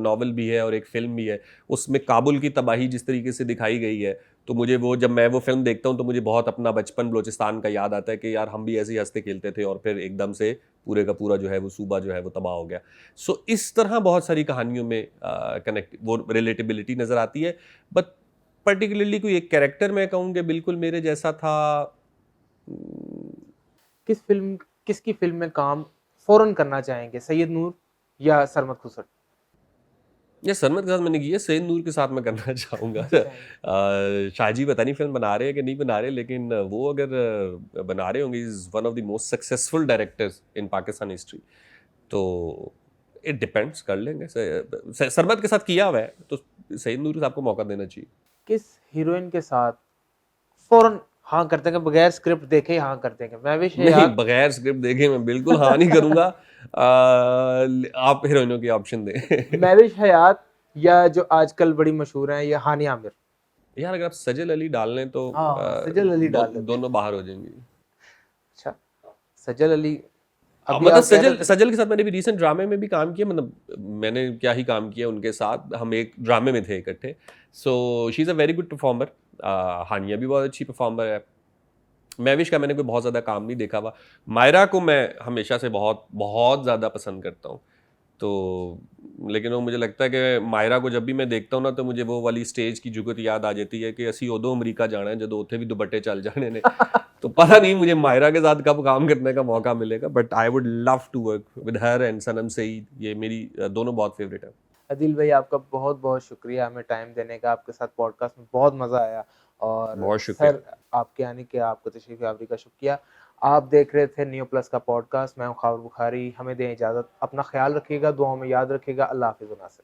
नॉवल भी है और एक फिल्म भी है। उसमें काबुल की तबाही जिस तरीके से दिखाई गई है, तो मुझे वो, जब मैं वो फिल्म देखता हूँ तो मुझे बहुत अपना बचपन बलूचिस्तान का याद आता है कि यार हम भी ऐसे ही हंसते खेलते थे और फिर एकदम से पूरे का पूरा जो है वो सूबा जो है वो तबाह हो गया। सो इस तरह बहुत सारी कहानियों में कनेक्ट वो रिलेटेबिलिटी नज़र आती है। बट पर्टिकुलरली कोई एक कैरेक्टर मैं कहूँ कि बिल्कुल मेरे जैसा था। किसकी फिल्म में काम फौरन करना चाहेंगे, सैयद नूर या सरमद खुसर? ये सरमद के साथ मैंने की है, सैयद नूर के साथ मैं करना चाहूँगा। शाहजी पता नहीं फिल्म बना रहे हैं कि नहीं बना रहे, लेकिन वो अगर बना रहे होंगे, is one of the most successful directors in Pakistan history. तो इट डिपेंड्स, कर लेंगे। सरमद के साथ किया हुआ है तो सैयद नूर को आपको मौका देना चाहिए। किस हीरोइन के साथ फौरन हाँ करते हैं, बगैर स्क्रिप्ट देखे हाँ करते हैं? महविश हयात? नहीं, बगैर स्क्रिप्ट देखे मैं बिल्कुल हाँ नहीं करूँगा। आप हीरोइनों की ऑप्शन दें। महविश हयात या जो आजकल बड़ी मशहूर हैं, या हानिया आमिर? यार अगर आप सजल अली डाल लें तो सजल अली डाल दोनों बाहर हो जाएंगी। अच्छा, सजल अली। मतलब सजल के साथ मैंने भी रिसेंट ड्रामे में भी काम किया। मतलब मैंने क्या ही काम किया उनके साथ, हम एक ड्रामे में थे इकट्ठे। So she is a very good performer. Hania भी बहुत अच्छी परफॉर्मर है। महविश का मैंने कोई बहुत ज़्यादा काम नहीं देखा हुआ। मायरा को मैं हमेशा से बहुत बहुत ज़्यादा पसंद करता हूँ। तो लेकिन वो मुझे लगता है कि मायरा को जब भी मैं देखता हूँ ना तो मुझे वो वाली स्टेज की जुगत याद आ जाती है कि असी उदो अमरीका जाना है जो उत्थे भी दुपट्टे चल जाने ने। तो पता नहीं मुझे मायरा के साथ कब काम करने का मौका मिलेगा, but I would love to work with her and Sanam Saeed. ये मेरी दोनों बहुत फेवरेट है। आदिल भाई, आपका बहुत बहुत शुक्रिया हमें टाइम देने का। आपके साथ पॉडकास्ट में बहुत मज़ा आया, और बहुत शुक्रिया सर आपके आने के, आपको तशरीफ़ आवरी का शुक्रिया। आप देख रहे थे नियो प्लस का पॉडकास्ट। मैं हूं खावर बुखारी। हमें दें इजाज़त, अपना ख्याल रखिएगा, दुआओं में याद रखिएगा। अल्लाह हाफ़िज़।